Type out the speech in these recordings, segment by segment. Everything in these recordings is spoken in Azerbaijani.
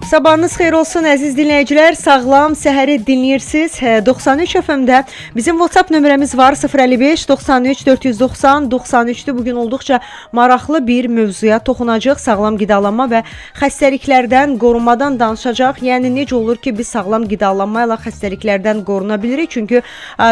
Sabahınız xeyir olsun əziz dinləyicilər. Sağlam səhəri dinləyirsiniz. 93 FM-də bizim WhatsApp nömrəmiz var. 055 93 490 93-dür. Bugün olduqca maraqlı bir mövzuya toxunacaq. Sağlam qidalanma və xəstəliklərdən qorunmadan danışacaq. Yəni necə olur ki, biz sağlam qidalanma ilə xəstəliklərdən qoruna bilirik? Çünki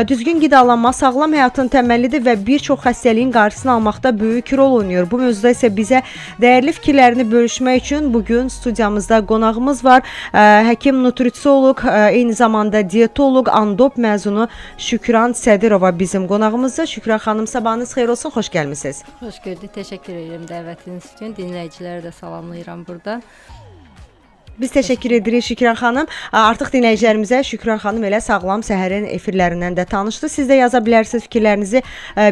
düzgün qidalanma sağlam həyatın təməlidir və bir çox xəstəliyin qarşısını almaqda böyük rol oynayır. Bu mövzuda isə bizə dəyərli fikirlərini bölüşmək üçün bugün studiyamızda qonağımız var. Həkim nutrisioloq, eyni zamanda diyetoloq, Andop məzunu Şükran Sədirova bizim qonağımızda. Şükran xanım, sabahınız xeyir olsun, xoş gəlmisiniz. Xoş gördük, təşəkkür edirəm dəvətiniz üçün. Dinləyiciləri də salamlayıram buradan. Biz təşəkkür edirik Şükran xanım. Artıq dinləyicilərimizə Şükran xanım elə sağlam səhərin efirlərindən də tanışdı. Siz də yaza bilərsiniz, fikirlərinizi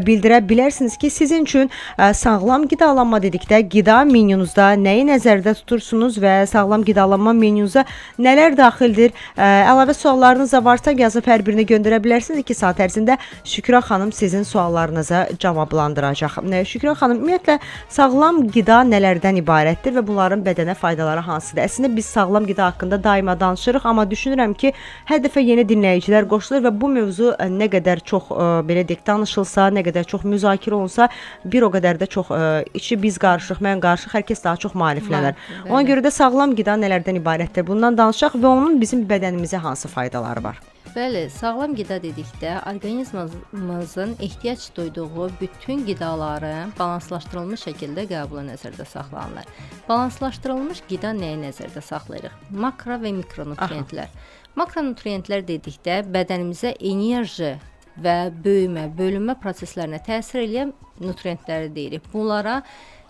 bildirə bilərsiniz ki, sizin üçün sağlam qidalanma dedikdə qida menyunuzda nəyi nəzərdə tutursunuz və sağlam qidalanma menyunuza nələr daxildir? Əlavə suallarınız da varsa yazıb hər birini göndərə bilərsiniz. 2 saat ərzində Şükran xanım sizin suallarınıza cavablandıracaq. Şükran xanım, ümumiyyətlə sağlam qida nələrdən ibarətdir və bunların bədənə faydaları hansıdır? Əslində biz sağlam qida haqqında daima danışırıq, amma düşünürəm ki, hər dəfə yeni dinləyicilər qoşulur və bu mövzu nə qədər çox belə deyək danışılsa, nə qədər çox müzakirə olunsa, bir o qədər də çox içi biz qarışıq, mən qarışıq, hər kəs daha çox maariflənər. Ona görə də sağlam qida nələrdən ibarətdir? Bundan danışaq və onun bizim bədənimizə hansı faydaları var? Bəli, sağlam qida dedikdə orqanizmimizin ehtiyac duyduğu bütün qidaları balanslaşdırılmış şəkildə qəbulu nəzərdə saxlanılır. Balanslaşdırılmış qida nəyi nəzərdə saxlayırıq? Makro və mikronutriyentlər. Makronutriyentlər dedikdə bədənimizə enerji və böyümə, bölünmə proseslərinə təsir edən nutriyentləri deyirik. Bunlara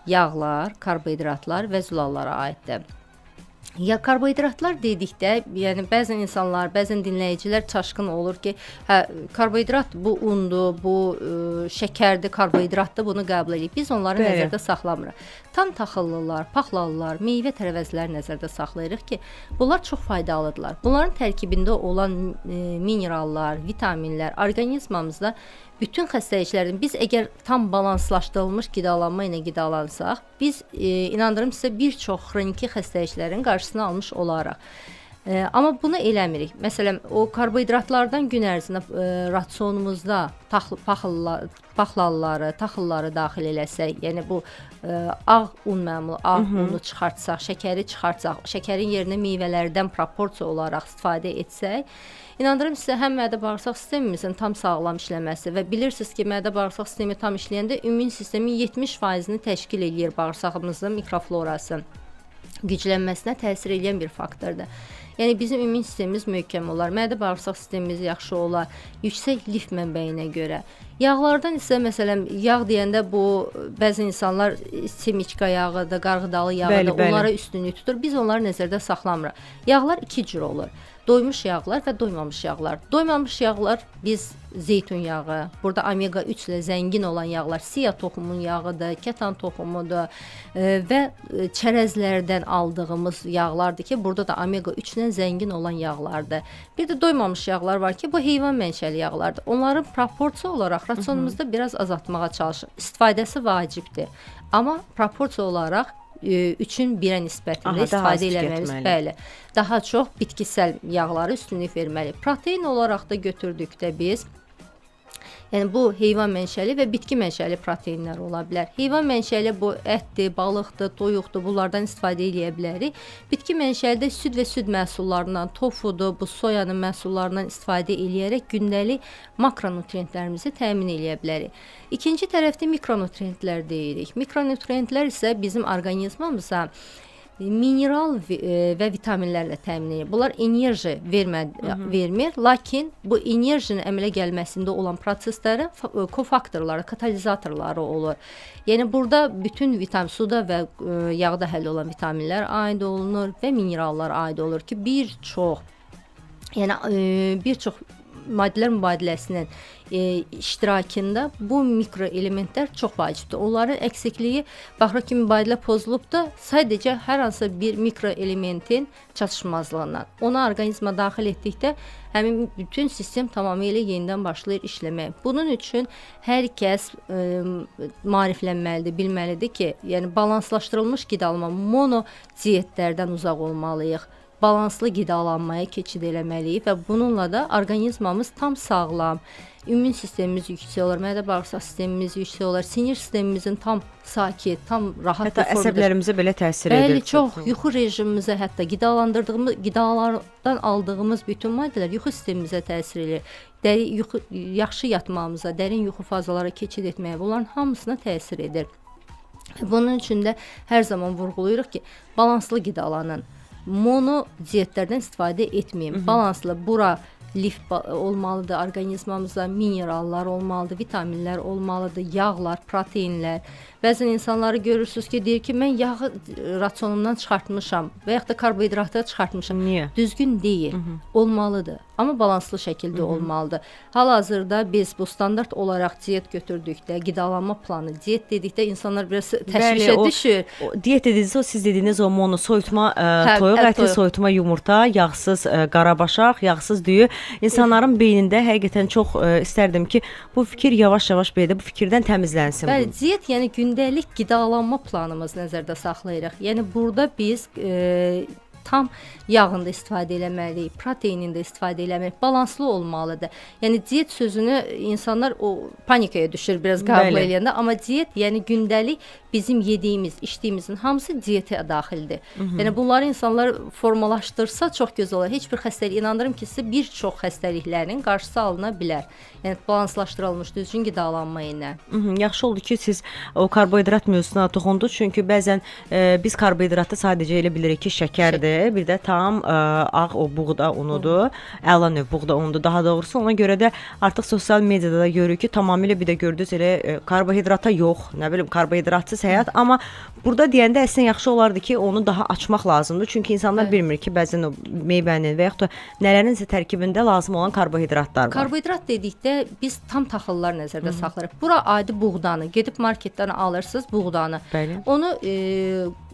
yağlar, karbohidratlar və zülallara aiddir. Ya karbohidratlar dedikdə, yəni bəzən insanlar, bəzən dinləyicilər çaşqın olur ki, karbohidrat bu undur, bu şəkərdir, karbohidratdır, bunu qəbul edirik. Biz onları nəzərdə saxlamırıq. Tam taxıllılar, paxlallılar, meyvə tərəvəzləri nəzərdə saxlayırıq ki, bunlar çox faydalıdırlar. Bunların tərkibində olan minerallar, vitaminlər orqanizmamızda bütün xəstəliklərdən biz əgər tam balanslaşdırılmış qidalanma ilə qidalansaq, biz inandırım sizə bir çox xroniki xəstəliklərin qarşısını almış olaraq. Amma bunu eləmirik. Məsələn, o karbohidratlardan gün ərzində rasionumuzda paxlalları, taxılları daxil eləsək, yəni bu ağ un məmulu, ağ unu çıxartsaq, şəkəri çıxartsaq, şəkərin yerinə meyvələrdən proporsiya olaraq istifadə etsək, İnandırım sizə həm mədə-bağırsaq sistemimizin tam sağlam işləməsi və bilirsiniz ki, mədə-bağırsaq sistemi tam işləyəndə ümumi sistemin 70%-ni təşkil edir bağırsağımızın mikroflorası. Güclənməsinə təsir edən bir faktordur. Yəni bizim ümumi sistemimiz möhkəm olar, mədə-bağırsaq sistemimiz yaxşı olar, yüksək lif mənbəyinə görə. Yağlardan isə məsələn, yağ deyəndə bu bəzi insanlar semiçka yağıdır, qarğıdalı yağıdır, onlara üstünlük tutur. Biz onları nəzərdə saxlamırıq. Yağlar 2 cür olur. Doymuş yağlar və doymamış yağlar. Doymamış yağlar biz zeytun yağı, burada omega 3 ilə zəngin olan yağlar, siya toxumunun yağıdır, kətan toxumudur və çərəzlərdən aldığımız yağlardır ki, burada da omega 3 ilə zəngin olan yağlardır. Bir də doymamış yağlar var ki, bu heyvan mənşəli yağlardır. Onların proporsiya olaraq rasionumuzda biraz azaltmağa çalışırıq. İstifadəsi vacibdir. Amma proporsiya olaraq 3-ün 1-ə nisbətində istifadə eləməliyiz. Bəli. Daha çox bitkisel yağları üstünlük verməli. Protein olaraq da götürdükdə biz, yəni bu heyvan mənşəli və bitki mənşəli proteinlər ola bilər. Heyvan mənşəli bu ətdir, balıqdır, toyuqdur, bunlardan istifadə edə bilərik. Bitki mənşəli də süd və süd məhsullarından, tofudur, bu soyanın məhsullarından istifadə edərək gündəlik makronutriyentlərimizi təmin edə bilərik. İkinci tərəfdə mikronutriyentlər deyirik. Mikronutriyentlər isə bizim orqanizmamıza mineral və vitaminlərlə təmin edir. Bunlar enerji vermir, lakin bu enerjinin əmələ gəlməsində olan proseslərin kofaktorları, katalizatorları olur. Yəni burada bütün suda və yağda həll olan vitaminlər aid olunur və minerallar aid olur ki, bir çox maddələr mübadiləsinin iştirakında bu mikroelementlər çox vacibdir. Onların əksikliyi baxırıq ki, mübadilə pozulub da sadəcə hər hansı bir mikroelementin çatışmazlığından. Onu orqanizmə daxil etdikdə həmin bütün sistem tamamilə yenidən başlayır işləməyə. Bunun üçün hər kəs maariflənməlidir, bilməlidir ki, yəni balanslaşdırılmış qidalanma, mono diyetlərdən uzaq olmalıyıq. Balanslı qidalanmaya keçid eləməliyik və bununla da orqanizmamız tam sağlam, immun sistemimiz yüksək olur, mədə-bağırsaq sistemimiz yüksək olur, sinir sistemimizin tam sakit, tam rahat hətta əsəblərimizə belə təsir edir. Bəli, çox. Yuxu rejimimizə, hətta qidalardan aldığımız bütün maddələr yuxu sistemimizə təsir edir. Yaxşı yatmamıza, dərin yuxu fazalara keçid etməyə, bunların hamısına təsir edir. Bunun üçün də hər zaman vurğulayırıq ki, balanslı qidalanın. Mono diyetlərdən istifadə etməyin. Balanslı, bura lif olmalıdır, orqanizmamızda minerallar olmalıdır, vitaminlər olmalıdır, yağlar, proteinlər. Bəzən insanları görürsünüz ki, deyir ki, mən yağı rasionumdan çıxartmışam və yaxud da karbohidratı çıxartmışam. Niyə? Düzgün deyil. Olmalıdır. Amma balanslı şəkildə olmalıdır. Hal-hazırda biz bu standart olaraq diyet götürdükdə, qidalanma planı, diyet dedikdə insanlar biraz təşvişə düşür. Diyet dediniz, siz dediniz o mono soyutma toyuq əti, soyutma yumurta, yağsız qarabaşaq, yağsız düyü. İnsanların beynində həqiqətən çox istərdim ki, bu fikir yavaş-yavaş belə bu fikirdən təmizlənsin. Bəli, diyet yəni gündəlik qidalanma planımız nəzərdə saxlayırıq. Yəni burada biz tam yağında istifadə eləməliyik, proteinində istifadə eləməliyik, balanslı olmalıdır. Yəni diyet sözünü insanlar o panikaya düşür biraz qəbul eləyəndə, amma diyet yəni gündəlik bizim yediyimiz, içdiyimizin hamısı diyetə daxildir. Yəni bunları insanlar formalaşdırsa çox gözəl olar. Heç bir xəstəlik, inandırım ki, sizə bir çox xəstəliklərin qarşısı alına bilər. Yəni balanslaşdırılmış düzgün qidalanma ilə. Yaxşı oldu ki, siz o karbohidrat mövzusuna toxundunuz, çünki bəzən biz karbohidratı sadəcə elə bilirik ki, şəkərdir, bir də tam ağ o buğda unudur, əla növ buğda unudur daha doğrusu. Ona görə də artıq sosial mediada da görürük ki, tamamilə bir də gördünüz elə karbohidrata yox, nə bilim karbohidratsız həyat, amma burada deyəndə əslində yaxşı olardı ki, onu daha açmaq lazımdır. Çünki insanlar bilmir ki, bəzən o meyvənin və yaxud da nələrinsə tərkibində lazım olan karbohidratlar var. Karbohidrat dedikdə biz tam taxıllar nəzərdə saxlayırıq. Bura adi buğdanı, gedib marketdən alırsınız buğdanı. Bəli. Onu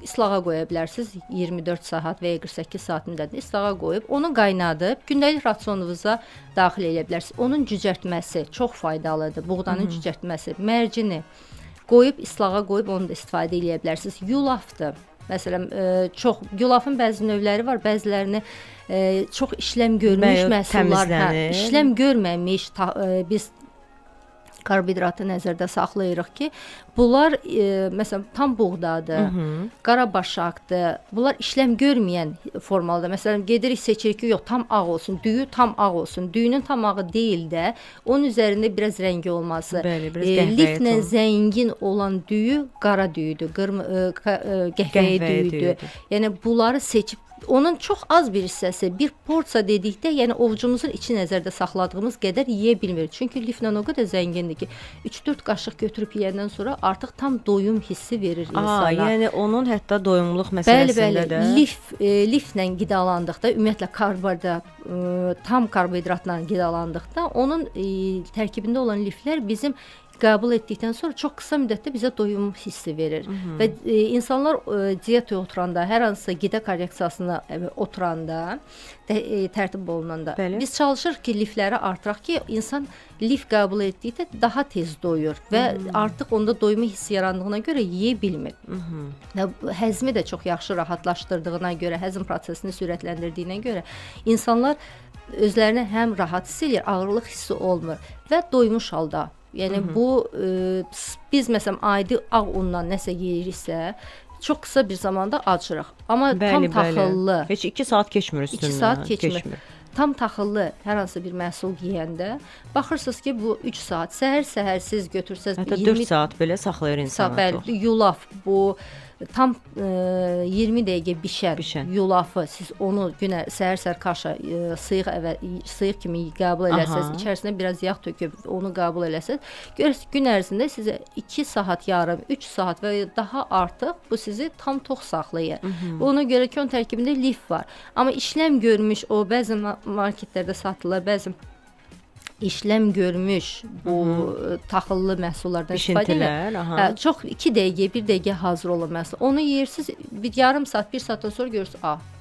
islağa qoya bilərsiniz 24 saat və ya 48 saat müddətində islağa qoyub, onu qaynadıb gündəlik rasionunuza daxil edə bilərsiniz. Onun cücərtməsi çox faydalıdır. Buğdanın cücərtməsi, mərcini qoyub islağa qoyub onu da istifadə edə bilərsiniz. Yulafdır. Məsələn, çox yulafın bəzi növləri var, bəzilərini çox işləm görmüş məhsullar, işləm görməmiş biz karbohidratı nəzərdə saxlayırıq ki, bunlar məsələn tam buğdadır, qarabaşaqdır. Bunlar işləm görməyən formalıdır. Məsələn, gedirik seçirik ki, yox, tam ağ olsun, düyü tam ağ olsun. Düyünün tam ağı deyil də, onun üzərində biraz rəngi olması. Liflə zəngin olan düyü qara düyüdür, qəhvəyi düyüdür. Yəni bunları seçib onun çox az bir hissəsi, bir porsiya dedikdə, yəni ovucumuzun içi nəzərdə saxladığımız qədər yeyə bilmirik. Çünki liflə o qədər zəngindir ki, 3-4 qaşıq götürüb yeyəndən sonra artıq tam doyum hissi verir insana. Yəni onun hətta doyumluq məsələsində də. Liflə qidalandıqda, ümumiyyətlə tam karbohidratla qidalandıqda, onun tərkibində olan liflər bizim qəbul etdikdən sonra çox qısa müddətdə bizə doyum hissi verir. Və insanlar diyetə oturanda, hər hansısa qida korreksiyasına oturanda, tərtib olunanda biz çalışırıq ki, lifləri artıraq ki, insan lif qəbul etdikdə daha tez doyur və artıq onda doyuma hissi yarandığına görə yeyə bilmir. Həzmi də çox yaxşı rahatlaşdırdığına görə, həzm prosesini sürətləndirdiyinə görə insanlar özlərini həm rahat hiss edir, ağırlıq hissi olmur və doymuş halda. Yəni bu biz məsələn adi ağ undan nəsə yeyiriksə, çox qısa bir zamanda acırıq. Amma tam taxıllı. Heç 2 saat keçmir üstündən. 2 saat keçmir. Tam taxıllı hər hansı bir məhsul yeyəndə baxırsınız ki, bu 3 saat səhər siz götürsəz hətta 4 saat belə saxlayır insanı. Bəli, yulaf bu tam 20 dəqiqə bişən yulafı siz onu səhər kaşa sıyıq kimi qəbul eləsəz, içərisinə biraz yağ töküb onu qəbul eləsəz, görürsünüz gün ərzində sizə 2 saat yarım, 3 saat və daha artıq bu sizi tam tox saxlayır. Ona görə ki, onun tərkibində lif var. Amma işləm görmüş o bəzi marketlərdə satılır, bəzi işləm görmüş bu taxıllı məhsullardan istifadə Bişintilər, edir. aha. Çox 2 dəqiqə, 1 dəqiqə hazır olan məhsul. Onu yeyirsiniz, bir yarım saat, 1 saatdan sonra görürsüz,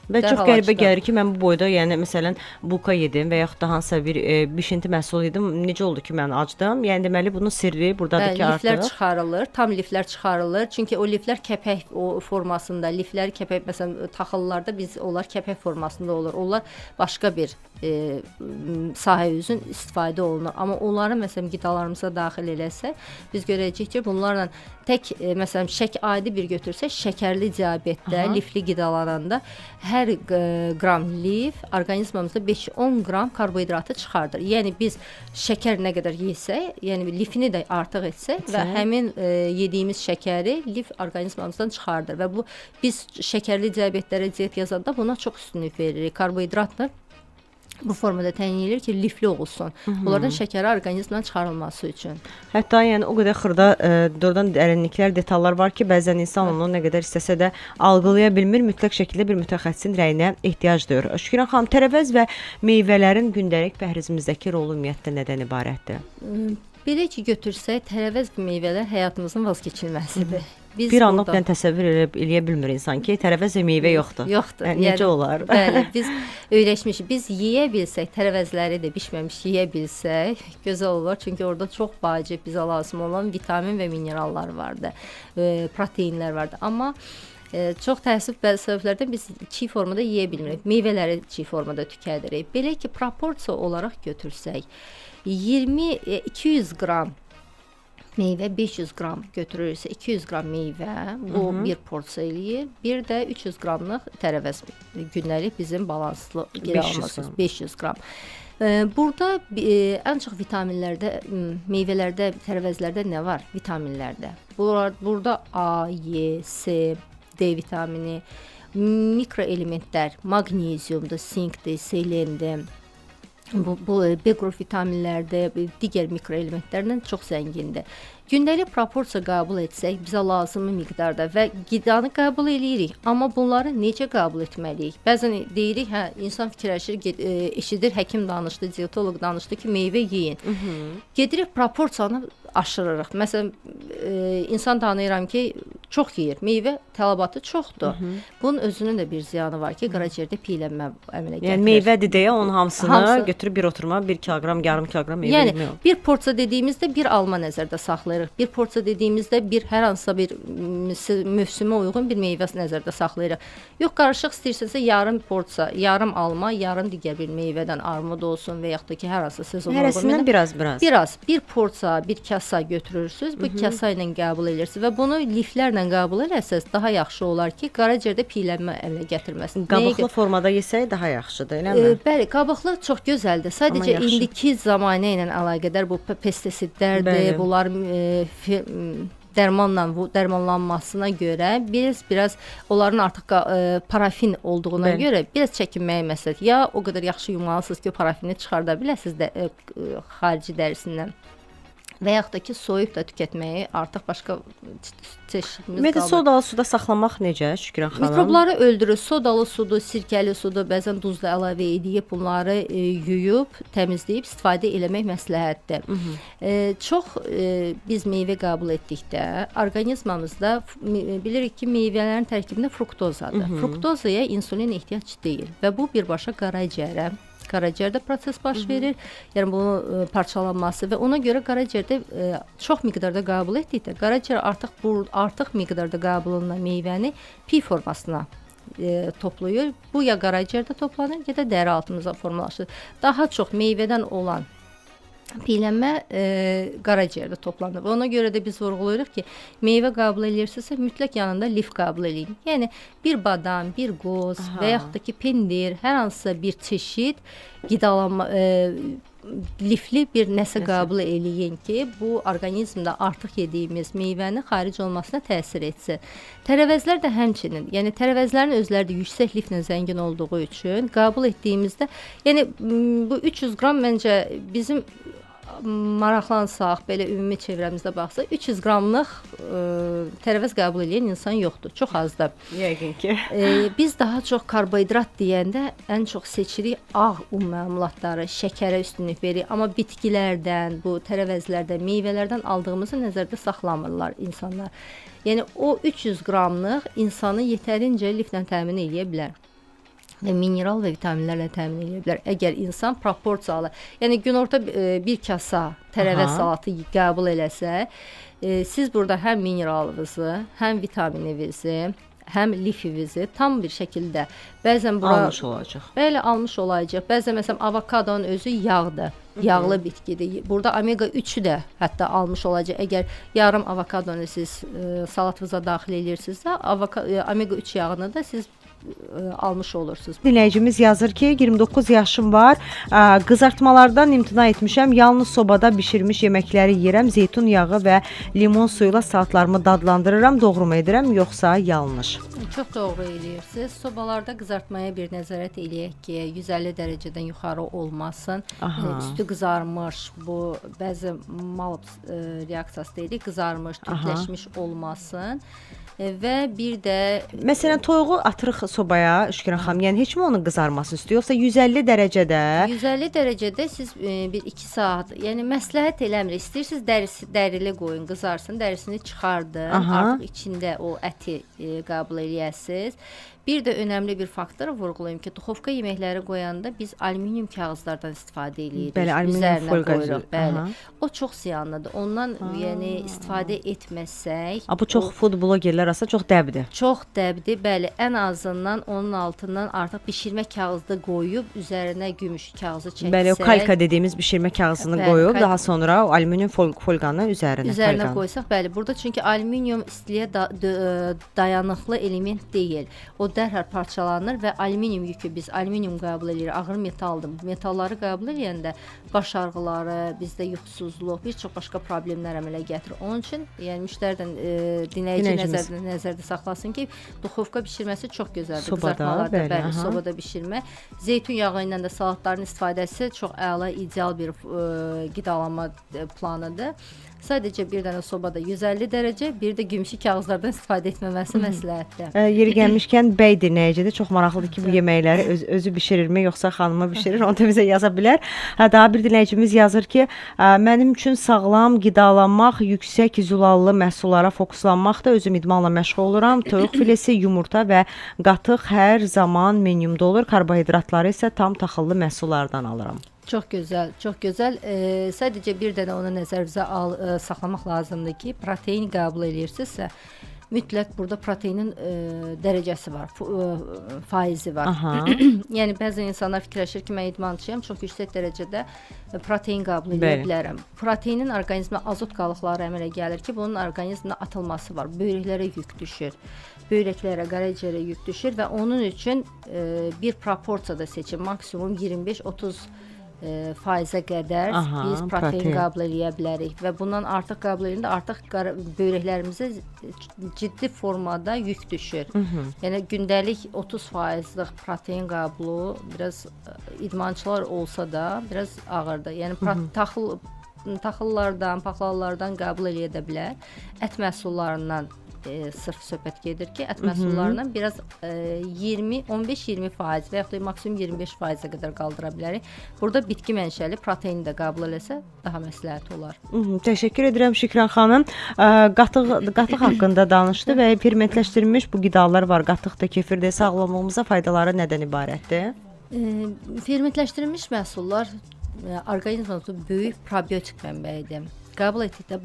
Və çox dərhal qəribə açdı. gəlir ki, mən bu boyda, yəni məsələn, bulka yedim və yaxud da hansısa bir bişinti məhsulu yedim. Necə oldu ki, mən acdım? Yəni deməli bunun sirri burdadır ki, Liflər artıq çıxarılır, tam liflər çıxarılır. Çünki o liflər kəpək o formasında, lifləri kəpək məsələn taxıllarda biz onlar kəpək formasında olur. Onlar başqa bir sahə üzrə istifadə olunur. Amma onları məsələn qidalarımıza daxil eləsək, biz görəcəyik ki, bunlarla tək məsələn adi bir götürsək, şəkərli diabetdə, lifli qidalananda hər qram lif orqanizmimizdə 5-10 qram karbohidratı çıxardır. Yəni biz şəkər nə qədər yesək, yəni lifini də artıq etsək və həmin yediyimiz şəkəri lif orqanizmimizdən çıxardır və bu biz şəkərli diabetlərə diyet yazanda buna çox üstünlük veririk. Karbohidratla bu formada təyin edilir ki, lifli olsun. Bunlardan şəkəri orqanizmdən çıxarılması üçün. hətta yəni o qədər xırda doğrudan dərinliklər, detallar var ki, bəzən insan onu nə qədər istəsə də algılaya bilmir. Mütləq şəkildə bir mütəxəssisin rəyinə ehtiyac duyur. Şükran xanım, tərəvəz və meyvələrin gündəlik pəhrizimizdəki rolu ümumiyyətlə nədən ibarətdir? Belə ki, götürsək, tərəvəz və meyvələr həyatımızın vazkeçilməsidir. Biz Bir anlıq burada- mən təsəvvür eləyə bilmir insan ki, tərəvəz və meyvə yoxdur. Yoxdur. Yəni, necə olar? Bəli, biz öyrəşmişik. Biz yeyə bilsək, tərəvəzləri də bişməmiş yeyə bilsək, gözəl olar. Çünki orada çox vacib bizə lazım olan vitamin və minerallar vardı, proteinlər vardı. Amma çox təəssüf bəzi səbəblərdən biz çiğ formada yeyə bilmirik. Meyvələri çiğ formada tükədirik. Belə ki, proporsiya olaraq götürsək, 200 qram meyvə 500 qram götürürsə 200 qram meyvə bu bir porsiya eləyir. Bir də 300 qramlıq tərəvəz gündəlik bizim balanslı qidalarımız 500 qram. Burada ən çox vitaminlərdə, meyvələrdə, tərəvəzlərdə nə var? Vitaminlərdə. Burada A, Y, C, D vitamini, mikroelementlər, maqneziumdur, sinkdir, selendir. Bu B-qrup vitaminlərdə, digər mikroelementlərlə çox zəngindir. Gündəlik proporsiya qəbul etsək, bizə lazımi miqdarda və qidanı qəbul edirik, amma bunları necə qəbul etməliyik? Bəzən deyirik, hə, insan fikirləşir, eşidir, həkim danışdı, dietoloq danışdı ki, meyvə yeyin. Gedirik proporsiyanı aşırırıq. Məsələn, insan tanıyıram ki, çox yeyir. Meyvə tələbatı çoxdur. Bunun özünün də bir ziyanı var ki, qaraciyərdə piylənmə əmələ gətirir. Yəni meyvədir deyə onun hamısını götürüb bir oturuma 1 kiloqram, yarım kiloqram meyvə yemək olur. Bir porsiya dediyimizdə bir alma nəzərdə saxlayırıq. Bir porsiya dediyimizdə hər hansısa bir mövsümə uyğun bir meyvə nəzərdə saxlayırıq. Yox, qarışıq istəyirsinizsə yarım porsiya, yarım alma, yarım digər bir meyvədən armud olsun və yaxud da ki, hər hansı sezonuna uyğun. Hərəsindən biraz. Bir porsiya, bir kasa götürürsüz, bu kasa ilə qəbul edirsiniz və bunu liflərlə qəbul etsəz daha yaxşı olar ki, qaraciyərdə piylənmə əmələ gətirməsin. Qabıqlı formada yesək daha yaxşıdır, eləmi? Bəli, qabıqlı çox gözəldir. Sadəcə indiki zamanə ilə əlaqədar bu pestisidlərdir, bunlar dərmanlanmasına görə biraz onların artıq parafin olduğuna görə biraz çəkinməyə məsələdir. Ya o qədər yaxşı yumalısınız ki, parafini çıxarda biləsiniz də xarici dərisindən. Və yaxud da ki, soyub da tükətməyi artıq başqa çeşidimiz qalır. Sodalı suda saxlamaq necə, Şükran xanım? Mikrobları öldürür. Sodalı sudur, sirkəli sudur, bəzən duzla əlavə edib bunları yuyub, təmizləyib istifadə eləmək məsləhətdir. Çox biz meyvə qəbul etdikdə orqanizmimizdə bilirik ki, meyvələrin tərkibində fruktozadır. Fruktozaya insulin ehtiyac deyil və bu birbaşa qaraciyərdə proses baş verir. Yəni bunun parçalanması və ona görə qaraciyərdə çox miqdarda qəbul etdikdə qaraciyər artıq miqdarda qəbul olunan meyvəni pi formasına toplayır. Bu ya qaraciyərdə toplanır, ya da dəri altımıza formalaşır. Daha çox meyvədən olan piylənmə qaraciyərdə toplanır. Ona görə də biz vurğulayırıq ki, meyvə qəbul edirsinizsə mütləq yanında lif qəbul edin. Yəni bir badam, bir qoz və yaxud da ki pendir, hər hansısa bir çeşid qidalanma lifli bir nəsə qəbul eləyin ki, bu orqanizmdə artıq yediyimiz meyvənin xaric olmasına təsir etsin. Tərəvəzlər də həmçinin, yəni tərəvəzlərin özləri də yüksək liflə zəngin olduğu üçün qəbul etdiyimizdə, yəni bu 300 qram məncə bizim maraqlansaq, belə ümumi çevrəmizdə baxsaq 300 qramlıq tərəvəz qəbul edən insan yoxdur. Çox azdır. Yəqin ki. Biz daha çox karbohidrat deyəndə ən çox seçirik ağ un məmulatları, şəkərə üstünlük veririk. Amma bitkilərdən, bu tərəvəzlərdən, meyvələrdən aldığımızı nəzərdə saxlamırlar insanlar. Yəni o 300 qramlıq insanı yetərincə liflə təmin edə bilər. Və mineral və vitaminlərlə təmin edə bilər. Əgər insan proporsiyalı, yəni günorta bir kasa tərəvəz salatı qəbul eləsə, siz burada həm mineralınızı, həm vitamininizi, həm lifinizi tam bir şəkildə bəzən bura Almış olacaq. Bəli, almış olacaq. Bəzən məsələn avokadonun özü yağdır. Yağlı bitkidir. Burada omega 3-ü də hətta almış olacaq. Əgər yarım avokadonu siz salatınıza daxil edirsinizsə, omega 3 yağını da siz almış olursunuz. Dinləyicimiz yazır ki, 29 yaşım var, qızartmalardan imtina etmişəm, yalnız sobada bişirmiş yeməkləri yeyirəm, zeytun yağı və limon suyuyla salatlarımı dadlandırıram, doğru mu edirəm, yoxsa yanlış? Çox doğru eləyirsiniz. Sobalarda qızartmaya bir nəzarət eləyək ki, 150 dərəcədən yuxarı olmasın. Üstü qızarmış, bu bəzi Malps reaksiyası deyirik, qızarmış, tütləşmiş olmasın. Və bir də məsələn toyuğu atırıq sobaya Şükran xanım, yəni heç mi onun qızarmasını istəyir, yoxsa 150 dərəcədə? 150 dərəcədə siz bir 2 saat, yəni məsləhət eləmir. İstəyirsiniz dərili qoyun, qızarsın, dərisini çıxardın, artıq içində o əti qəbul eləyəsiniz. Bir də önəmli bir faktor vurğulayım ki, duxovka yeməkləri qoyanda biz alüminium kağızlardan istifadə edirik. Bəli, alüminium folqa. Bəli. O çox ziyanlıdır. Ondan yəni istifadə etməsək, Bu çox food blogerlər arasında çox dəbdir. Çox dəbdir. Bəli, ən azından onun altından artıq bişirmə kağızı qoyub üzərinə gümüş kağızı çəksək. Bəli, o kalka dediyimiz bişirmə kağızını qoyub, daha sonra o alüminium folqanı üzərinə qoysaq, bəli, burada çünki alüminium istiliyə dayanıqlı element deyil. O dərhal parçalanır və alüminium yükü biz alüminium qəbul edirik, ağır metaldır. Metalları qəbul edəndə baş ağrıları, bizdə yuxusuzluq, bir çox başqa problemlər əmələ gətirir. Onun üçün yəni müştəridən dinləyici nəzərdə saxlasın ki, duxovka bişirməsi çox gözəldir. Qızartmalarda bəli, sobada bişirmə. Zeytun yağı ilə də salatların istifadəsi çox əla, ideal bir qidalanma planıdır. Sadəcə bir dənə sobada 150 dərəcə, bir də gümüşü kağızlardan istifadə etməməsi məsləhətdir. Yeri gəlmişkən bəy dinləyicidir. Çox maraqlıdır ki, bu yeməkləri özü bişirirmi, yoxsa xanımı bişirir? Onu da bizə yaza bilər. Daha bir dinləyicimiz yazır ki, mənim üçün sağlam qidalanmaq, yüksək zülallı məhsullara fokuslanmaqda özüm idmanla məşğul oluram. Toyuq filesi, yumurta və qatıq hər zaman menyumda olur. Karbohidratları isə tam taxıllı məhsullardan alıram. Çox gözəl, çox gözəl. Sadəcə bir dənə onu nəzərinizə saxlamaq lazımdır ki, protein qəbul edirsinizsə, mütləq burada proteinin dərəcəsi var, faizi var. Yəni bəzən insanlar fikirləşir ki, mən idmançıyam, çox yüksək dərəcədə protein qəbul edə bilərəm. Proteinin orqanizmə azot qalıqları əmələ gəlir ki, bunun orqanizmə atılması var. Böyrəklərə yük düşür. Böyrəklərə, qaraciyərə yük düşür və onun üçün bir proporsiyada seçin, maksimum 25-30 faizə qədər biz protein qəbul edə bilərik və bundan artıq qəbul edəndə artıq böyrəklərimizə ciddi formada yük düşür. Yəni gündəlik 30%lik protein qəbulu biraz idmançılar olsa da biraz ağırdır. Yəni taxıllardan, paxlallardan qəbul edə bilər. Ət məhsullarından sırf söhbət gedir ki, ət məhsullarından biraz 15-20% və yaxud da maksimum 25%-ə qədər qaldıra bilərik. Burada bitki mənşəli proteini də qəbul eləsə daha məsləhət olar. Təşəkkür edirəm Şükran xanım. Qatıq haqqında danışdı və fermentləşdirilmiş bu qidalar var. Qatıq da, kefir də sağlamlığımıza faydaları nədən ibarətdir? Fermentləşdirilmiş məhsullar orqanizmimizdə böyük probiotik mənbəyidir. Qəbul etdikdə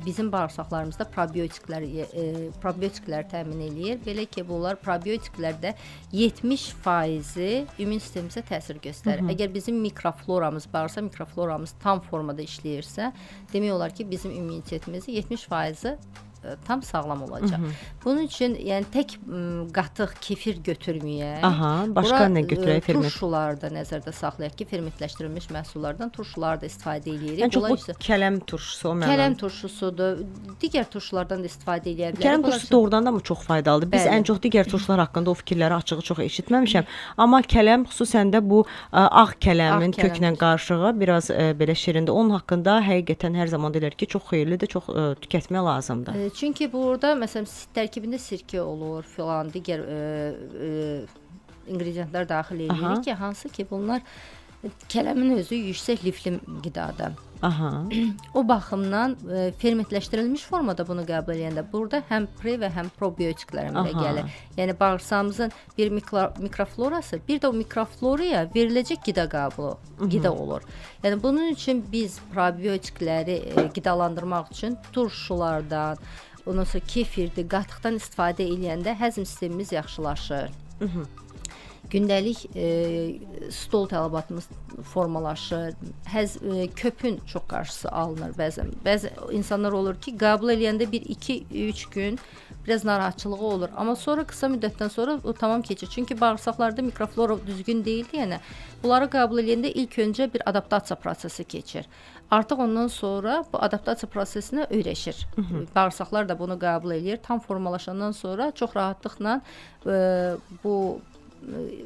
bizim bağırsaqlarımızda probiotiklər təmin eləyir. Belə ki, bunlar probiotiklərdə 70%-i immun sistemimizə təsir göstərir. Əgər bizim mikrofloramız, bağırsaq mikrofloramız tam formada işləyirsə, demək olar ki, bizim immunitetimizi 70%-i tam sağlam olacaq. Bunun üçün yəni tək qatıq kefir götürməyək. Aha, başqa nə götürək ferment? Turşular da nəzərdə saxlayaq ki, fermentləşdirilmiş məhsullardan turşular da istifadə edirik. Ən çox bu kələm turşusu o mənada. Kələm turşusudur. Digər turşulardan da istifadə edə bilərik. Kələm turşusu doğrudan da mı çox faydalıdır? Biz ən çox digər turşular haqqında o fikirləri açığı çox eşitməmişəm. Amma kələm xüsusən də bu ağ kələmin köklə qarışığı biraz belə şirindir. Onun haqqında həqiqətən hər zaman deyirlər ki, çox xeyirlidir, çox tükətmək lazımdır. Çünki burada məsələn tərkibində sirkə olur, filan digər inqrediyentlər daxil edirik ki, hansı ki bunlar kələmin özü yüksək lifli qidadır. Aha. O baxımdan fermentləşdirilmiş formada bunu qəbul edəndə burada həm pre və həm probiotiklər əmələ gəlir. Yəni bağırsağımızın bir mikroflorası, bir də o mikrofloraya veriləcək qida olur. Yəni bunun üçün biz probiotikləri qidalandırmaq üçün turşulardan, ondan sonra kefirdir, qatıqdan istifadə edəndə həzm sistemimiz yaxşılaşır. Gündəlik stol tələbatımız formalaşır. Köpün çox qarşısı alınır bəzən. Bəzi insanlar olur ki, qəbul edəndə 1-2-3 gün biraz narahatçılığı olur. Amma sonra qısa müddətdən sonra o tamam keçir. Çünki bağırsaqlarda mikroflora düzgün deyildi, yəni bunları qəbul edəndə ilk öncə bir adaptasiya prosesi keçir. Artıq ondan sonra bu adaptasiya prosesinə öyrəşir. Bağırsaqlar da bunu qəbul edir. Tam formalaşandan sonra çox rahatlıqla bu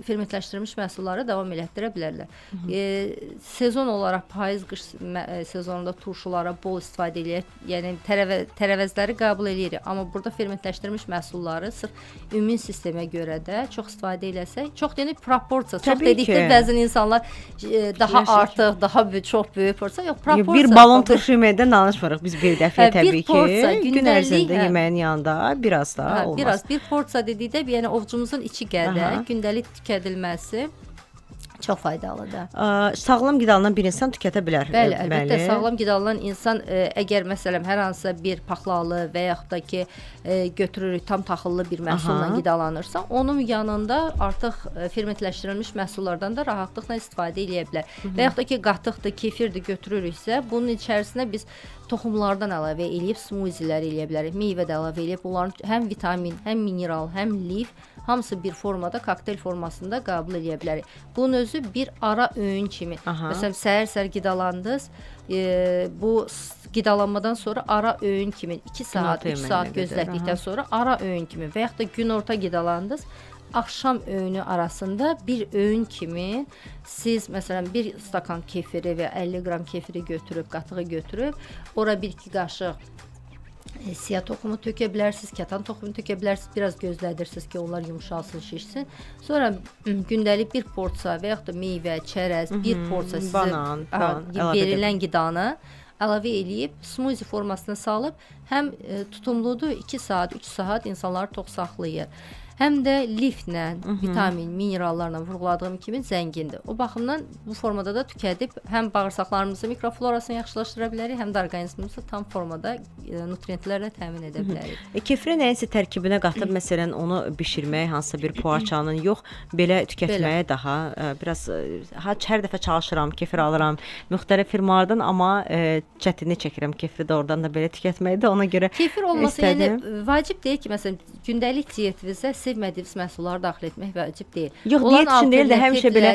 fermentləşdirilmiş məhsulları davam elətdirə bilərlər. Sezon olaraq payız-qış sezonunda turşulara bol istifadə edilir. Yəni tərəvəzləri qəbul edirik. Amma burada fermentləşdirilmiş məhsulları sırf ümumi sistemə görə də çox istifadə eləsək, çox deyək proporsiya. Çox dedikdə bəzən insanlar daha artıq, daha çox böyük porsiya, yox, proporsiya. Bir balon turşu yeməkdən danışmırıq biz bir dəfə təbii ki. Gün ərzində yeməyin yanında biraz da olmaz. Bir porsiya dedikdə, yəni ovcumuzun içi qədər gündəlik tükədilməsi çox faydalıdır. Sağlam qidalanan bir insan tükətə bilər. Bəli, əlbəttə sağlam qidalanan insan əgər məsələn hər hansısa bir paxlalı və yaxud da ki götürürük tam taxıllı bir məhsulla qidalanırsa, onun yanında artıq fermentləşdirilmiş məhsullardan da rahatlıqla istifadə edə bilər. Və yaxud da ki qatıqdır, kefirdir götürürüksə, bunun içərisinə biz toxumlardan əlavə eləyib smuzilər eləyə bilərik. Meyvə də əlavə eləyib bunların həm vitamin, həm mineral, həm lif hamısı bir formada, kokteyl formasında qəbul edə bilərik. Bunun özü bir ara öğün kimi. Məsələn, səhər-səhər qidalandınız, bu qidalanmadan sonra ara öğün kimi 2 saat, 3 saat gözlədikdən sonra ara öğün kimi və yaxud da günorta qidalandınız, axşam öğünü arasında bir öğün kimi siz məsələn bir stakan kefiri və 50 qram kefiri götürüb, qatığı götürüb, ora 1-2 qaşıq siyah toxumu tökə bilərsiniz, kətan toxumu tökə bilərsiniz, biraz gözlədirsiniz ki, onlar yumşalsın, şişsin. Sonra gündəlik bir porsiya və yaxud da meyvə, çərəz, bir porsiya sizə verilən qidanı əlavə eləyib, smuzi formasına salıb, həm tutumludur, 2 saat, 3 saat insanları tox saxlayır. Həm də liflə, vitamin, minerallarla vurğuladığım kimi zəngindir. O baxımdan bu formada da tükədib həm bağırsaqlarımızın mikroflorasını yaxşılaşdıra bilərik, həm də orqanizmimizi tam formada nutriyentlərlə təmin edə bilərik. Kefiri nəyinsə tərkibinə qatıb, məsələn, onu bişirmək, hansısa bir poğaçanın yox, belə tükətməyə daha biraz hər dəfə çalışıram, kefir alıram müxtəlif firmalardan, amma çətinlik çəkirəm kefiri də oradan da belə tükətməkdə, ona görə kefir olması, yəni vacib deyil ki, məsələn, gündəlik diyetimizə sevmədiyiniz məhsulları daxil etmək vacib deyil. Yox, diyet üçün deyil də həmişə belə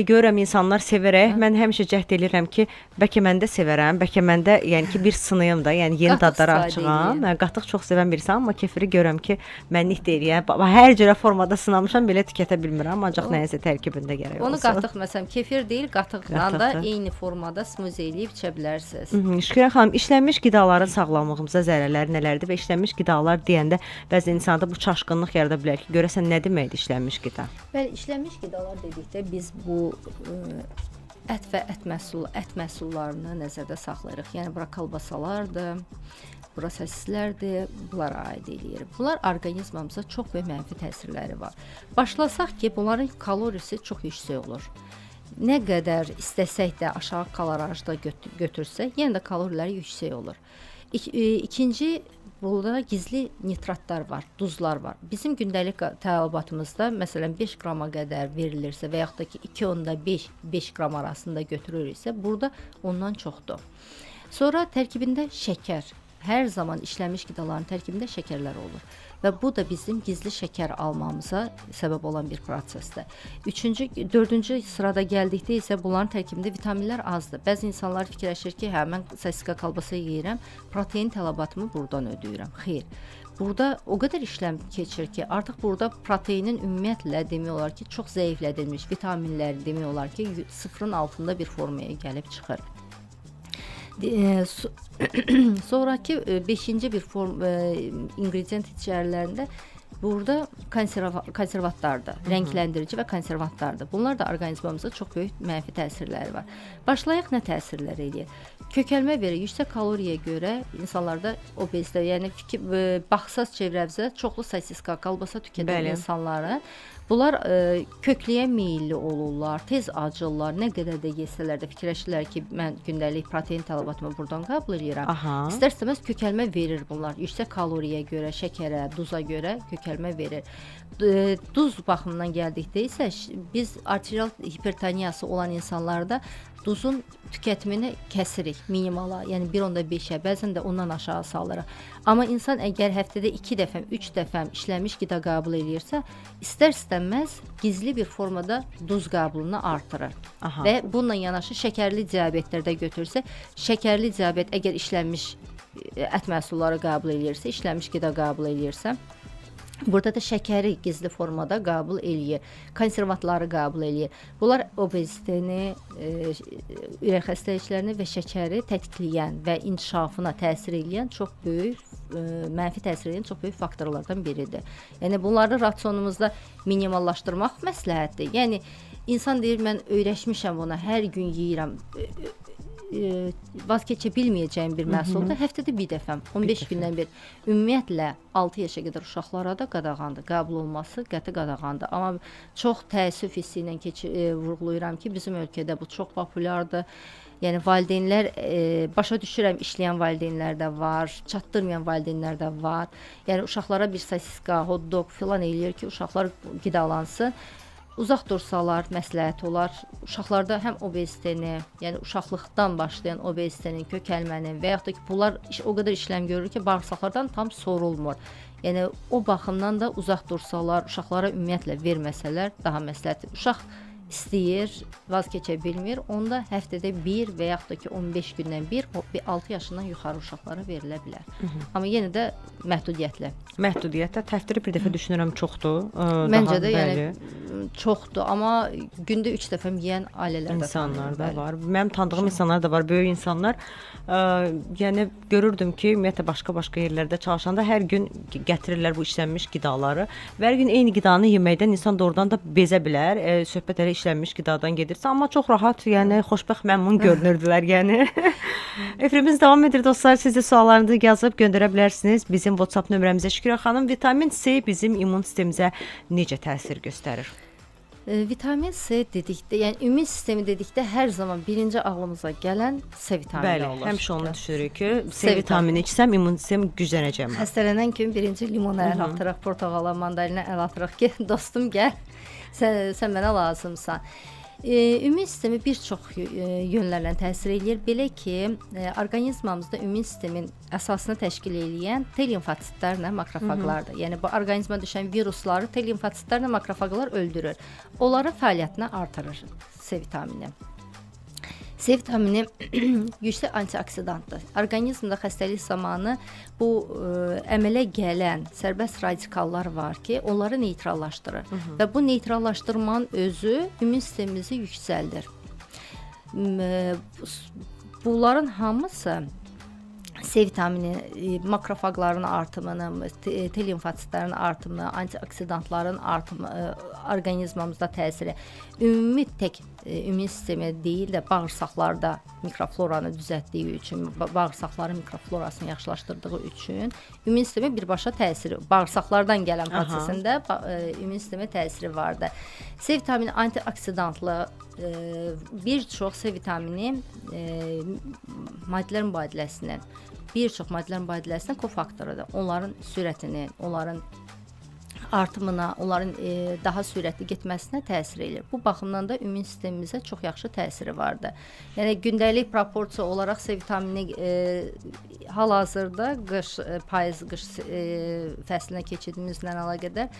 görürəm insanlar sevərək. Mən həmişə cəhd edirəm ki, bəlkə mən də sevərəm, bəlkə mən də yəni ki bir sınayım da, yəni yeni dadlara açığam. Qatıq çox sevən bir insan, amma kefiri görürəm ki, mənlik deyil. Yəni hər cürə formada sınamışam, belə tükətə bilmirəm, ancaq nəyəsə tərkibində gərək olsun. Onu qatıq məsələn kefir deyil, qatıqla da eyni formada smuzi eləyib içə bilərsiniz. Şükran xanım, işlənmiş qidaların sağlamlığımıza zərərləri nələrdir və işlənmiş qidalar deyəndə bəzi insanda bu çaşqınlıq yarada bilər ki, görəsən nə deməkdir işlənmiş qida? Bəli, işlənmiş qidalar dedikdə biz bu ət və ət məhsullarını nəzərdə saxlayırıq. Yəni bura kolbasalardır, bura sosislərdir, bunlara aid eləyir. Bunlar orqanizmamıza çox böyük mənfi təsirləri var. Başlasaq ki, bunların kalorisi çox yüksək olur. Nə qədər istəsək də aşağı kalorajda götürsək, yenə də kaloriləri yüksək olur. İkinci, burada gizli nitratlar var, duzlar var. Bizim gündəlik tələbatımızda məsələn 5 qrama qədər verilirsə və yaxud da ki 2,5 qram arasında götürürüksə, burada ondan çoxdur. Sonra tərkibində şəkər, hər zaman işlənmiş qidaların tərkibində şəkərlər olur. Və bu da bizim gizli şəkər almamıza səbəb olan bir prosesdir. Dördüncü sırada gəldikdə isə bunların tərkibində vitaminlər azdır. Bəzi insanlar fikirləşir ki, hə, mən sosisika, kolbasa yeyirəm, protein tələbatımı buradan ödəyirəm. Xeyr. Burada o qədər işləm keçir ki, artıq burada proteinin ümumiyyətlə demək olar ki, çox zəiflədilmiş vitaminlər demək olar ki, sıfırın altında bir formaya gəlib çıxır. Sonraki 5-ci bir ingredient içərilərində burada konservatlardır, rəngləndirici və konservantlardır. Bunlar da orqanizmamıza çox böyük mənfi təsirləri var. Başlayaq nə təsirlər eləyir? Kökəlmə verir, yüksək kaloriyaya görə insanlarda obezdə, yəni baxsaz çevrəvizə çoxlu sosiska, kolbasa tükədən insanları bunlar kökləyə meyilli olurlar, tez acırlar. Nə qədər də yesələr də fikirləşirlər ki, mən gündəlik protein tələbatımı buradan qəbul edirəm. İstər-istəməz kökəlmə verir bunlar. Yüksək kaloriyaya görə, şəkərə, duza görə kökəlmə verir. Duz baxımından gəldikdə isə biz arterial hipertoniyası olan insanlarda duzun tükətimini kəsirik minimala, yəni 1.5-ə, bəzən də ondan aşağı salırıq. Amma insan əgər həftədə 2 dəfə, 3 dəfə işlənmiş qida qəbul edirsə, istər-istəməz gizli bir formada duz qəbulunu artırır. Və bununla yanaşı şəkərli diabetlərdə götürsə, şəkərli diabet əgər işlənmiş ət məhsulları qəbul edirsə, işlənmiş qida qəbul edirsə, burada da şəkəri gizli formada qəbul eləyir, konservantları qəbul eləyir. Bunlar obezitini, ürək xəstəliklərini və şəkəri tetikləyən və inkişafına təsir edən çox böyük, mənfi təsir edən çox böyük faktorlardan biridir. Yəni bunları rasionumuzda minimallaşdırmaq məsləhətdir. Yəni insan deyir, mən öyrəşmişəm buna, hər gün yeyirəm. Vaz keçə bilməyəcəyim bir məhsulda həftədə bir dəfə, 15 gündən bir. Ümumiyyətlə 6 yaşa qədər uşaqlara da qadağandır, qəbul olması qəti qadağandır. Amma çox təəssüf hissi ilə vurğulayıram ki, bizim ölkədə bu çox populyardır. Yəni valideynlər, başa düşürəm, işləyən valideynlər də var, çatdırmayan valideynlər də var. Yəni uşaqlara bir sosiska, hot dog filan eləyir ki, uşaqlar qidalansın. Uzaq dursalar məsləhət olar. Uşaqlarda həm obeziteni, yəni uşaqlıqdan başlayan obezitenin, kökəlmənin və yaxud da ki, bunlar o qədər işləm görür ki, bağırsaqlardan tam sorulmur. Yəni o baxımdan da uzaq dursalar, uşaqlara ümumiyyətlə verməsələr daha məsləhətdir. Uşaq istəyir, vaz keçə bilmir, onda həftədə 1 və yaxud da ki 15 gündən bir 6 yaşından yuxarı uşaqlara verilə bilər. Amma yenə də məhdudiyyətlə. Məhdudiyyətlə təfdiri bir dəfə düşünürəm çoxdur. Məncə də yəni çoxdur, amma gündə 3 dəfə yeyən ailələr də insanlar da var. Mənim tanıdığım insanlar da var, böyük insanlar. Yəni görürdüm ki, ümumiyyətlə başqa yerlərdə çalışanda hər gün gətirirlər bu işlənmiş qidaları. Və hər gün eyni qidanı yeməkdən insan doğrudan da bezə bilər. Söhbət elə işlənmiş qidadan gedirsə, amma çox rahat, yəni xoşbəxt, məmnun görünürdülər, yəni. Efirimiz davam edir dostlar. Siz də suallarınızı yazıb göndərə bilərsiniz. Bizim WhatsApp nömrəmizə Şükran xanım, vitamin C bizim immun sistemimizə necə təsir göstərir? Vitamin C dedikdə, yəni immun sistemi dedikdə hər zaman birinci ağlımıza gələn C vitamini olur. Bəli, həmişə onu düşünürük ki, C vitamini içsəm immun sistemim güclənəcəm. Xəstələnən kimi birinci limona əl atırıq, portağala, mandalina əl atırıq ki, dostum gəl, sən mənə lazımsan. Ümumi sistemi bir çox yönlərlə təsir edir. Belə ki, orqanizmamızda ümumi sistemin əsasını təşkil edən T limfositlərlə makrofaqlardır. Yəni bu orqanizmə düşən virusları T limfositlərlə makrofaqlar öldürür. Onların fəaliyyətini artırır C vitamini. C vitamini yüksək antioksidantdır. Orqanizmdə xəstəlik zamanı bu əmələ gələn sərbəst radikallar var ki, onları neytrallaşdırır. Və bu neytrallaşdırmanın özü immun sistemimizi yüksəldir. Bunların hamısı C vitamini, makrofaqların artımını, T limfositlərin artımı, antioksidantların artımı orqanizmamızda təsiri ümumi tək immun sistemi deyil də bağırsaqlarda mikrofloranı düzəltdiyi üçün, bağırsaqların mikroflorasını yaxşılaşdırdığı üçün immun sistemi birbaşa təsiri, bağırsaqlardan gələn prosesində immun sistemi təsiri vardır. C vitamini antioksidantlı bir çox C vitamini maddələr mübadiləsinin kofaktorudur. Onların sürətini, onların artımına, onların daha sürətli getməsinə təsir eləyir. Bu baxımdan da immun sistemimizə çox yaxşı təsiri vardır. Yəni gündəlik proporsiya olaraq C vitamini hal-hazırda payız qış fəslinə keçidimizlə əlaqədar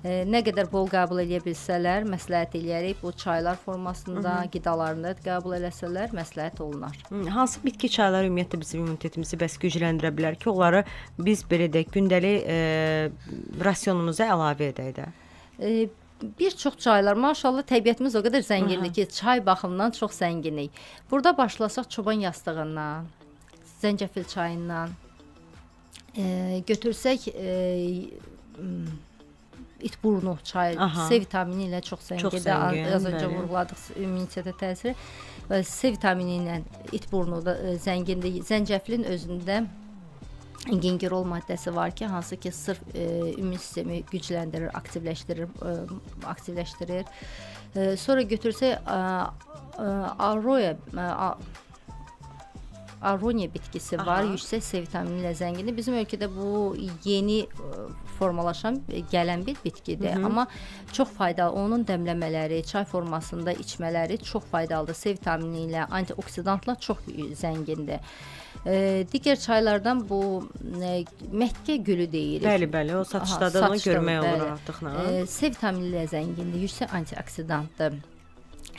nə qədər bol qəbul edə bilsələr, məsləhət eləyərik. Bu çaylar formasında, qidalarında qəbul eləsələr məsləhət olunar. Hansı bitki çayları ümumiyyətlə bizim immunitetimizi bəs gücləndirə bilər ki, onları biz belə deyək, gündəlik rasionumuza əlavə edək də? Bir çox çaylar, maşallah təbiətimiz o qədər zəngindir ki, çay baxımından çox zənginik. Burada başlasaq çoban yastığından, zəncəfil çayından, götürsək itburnu çayı C vitamini ilə çox zəngindir. Az öncə vurğuladıq immunitetə təsiri. C vitamini ilə itburnu da zəngindir. Zəncəfilin özündə gingerol maddəsi var ki, hansı ki sırf immun sistemi gücləndirir, aktivləşdirir. Sonra götürsək Aronia bitkisi var, yüksək C vitamini ilə zəngindir. Bizim ölkədə bu yeni formalaşan, gələn bir bitkidir. Amma çox faydalı, onun dəmləmələri, çay formasında içmələri çox faydalıdır. C vitamini ilə, antioksidantla çox zəngindir. Digər çaylardan bu Məkkə gülü deyirik. Bəli, o satışlarda onu görmək olur artıqla. C vitamini ilə zəngindir, yüksək antioksidantdır.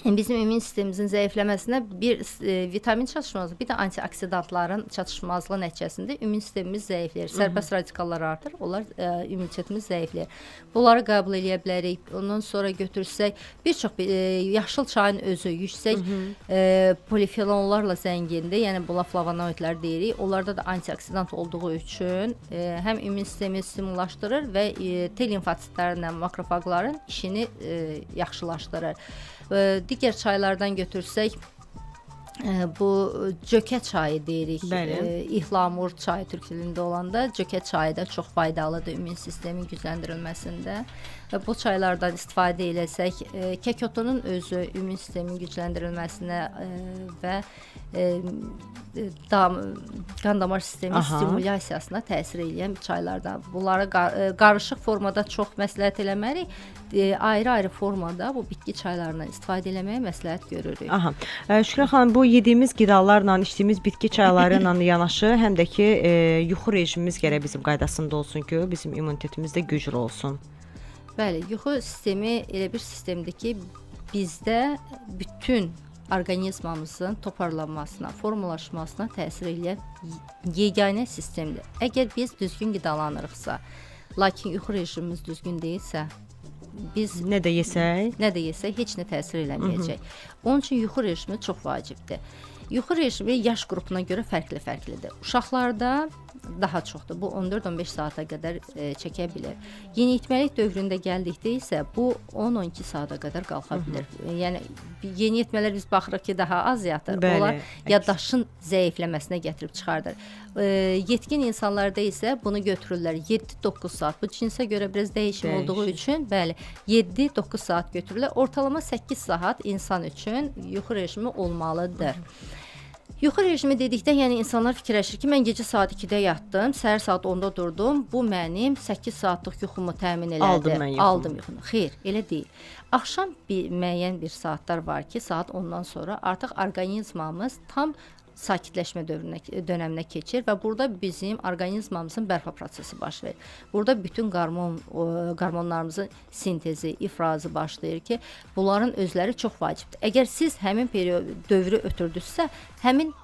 Bizim immun sistemimizin zəifləməsinə bir vitamin çatışmazlığı, bir də antioksidantların çatışmazlığı nəticəsində immun sistemimiz zəifləyir. Sərbəst radikallar artır, onlar immunitetimiz zəifləyir. Bunları qəbul edə bilərik. Ondan sonra götürsək, bir çox yaşıl çayın özü yüksək polifenollarla zəngindir. Yəni buna flavonoidlər deyirik. Onlarda da antioksidant olduğu üçün həm immun sistemi stimullaşdırır və T limfositlərlə makrofaqların işini yaxşılaşdırır. Digər çaylardan götürsək, bu cökə çayı deyirik. İhlamur çayı türk dilində olanda cökə çayı da çox faydalıdır immun sistemin gücləndirilməsində. Bu çaylardan istifadə eləsək, kekotunun özü immun sistemin gücləndirilməsinə və qan damar sistemi stimulyasiyasına təsir edən çaylardan. Bunları qarışıq formada çox məsləhət eləmərik. Ayrı-ayrı formada bu bitki çaylarından istifadə eləməyə məsləhət görürük. Şükran xanım, bu yediyimiz qidalarla, içdiyimiz bitki çayları ilə yanaşı, həm də ki, yuxu rejimimiz gərək bizim qaydasında olsun ki, bizim immunitetimiz də güclü olsun. Bəli, yuxu sistemi elə bir sistemdir ki, bizdə bütün orqanizmamızın toparlanmasına, formalaşmasına təsir edən yeganə sistemdir. Əgər biz düzgün qidalanırıqsa, lakin yuxu rejimimiz düzgün deyilsə, biz nə də yesək heç nə təsir eləməyəcək. Onun üçün yuxu rejimi çox vacibdir. Yuxu rejimi yaş qrupuna görə fərqli-fərqlidir. Uşaqlarda daha çoxdur. Bu 14-15 saata qədər çəkə bilir. Yeniyetməlik dövründə gəldikdə isə bu 10-12 saata qədər qalxa bilir. Yəni yeniyetmələr biz baxırıq ki, daha az yatır. Onlar yaddaşın zəifləməsinə gətirib çıxardır. Yetkin insanlarda isə bunu götürürlər 7-9 saat. Bu cinsə görə biraz dəyişim olduğu üçün, bəli, 7-9 saat götürürlər. Ortalama 8 saat insan üçün yuxu rejimi olmalıdır. Yuxu rejimi dedikdə, yəni insanlar fikirləşir ki, mən gecə saat 2-də yatdım, səhər saat 10-da durdum, bu mənim 8 saatlıq yuxumu təmin elədi. Aldım yuxumu. Xeyr, elə deyil. Axşam müəyyən bir saatlar var ki, saat 10-dan sonra artıq orqanizmamız tam sakitləşmə dönəminə keçir və burada bizim orqanizmamızın bərpa prosesi baş verir. Burada bütün qarmonlarımızın sintezi, ifrazı başlayır ki, bunların özləri çox vacibdir. Əgər siz həmin dövrü ötürdünüzsə, həmin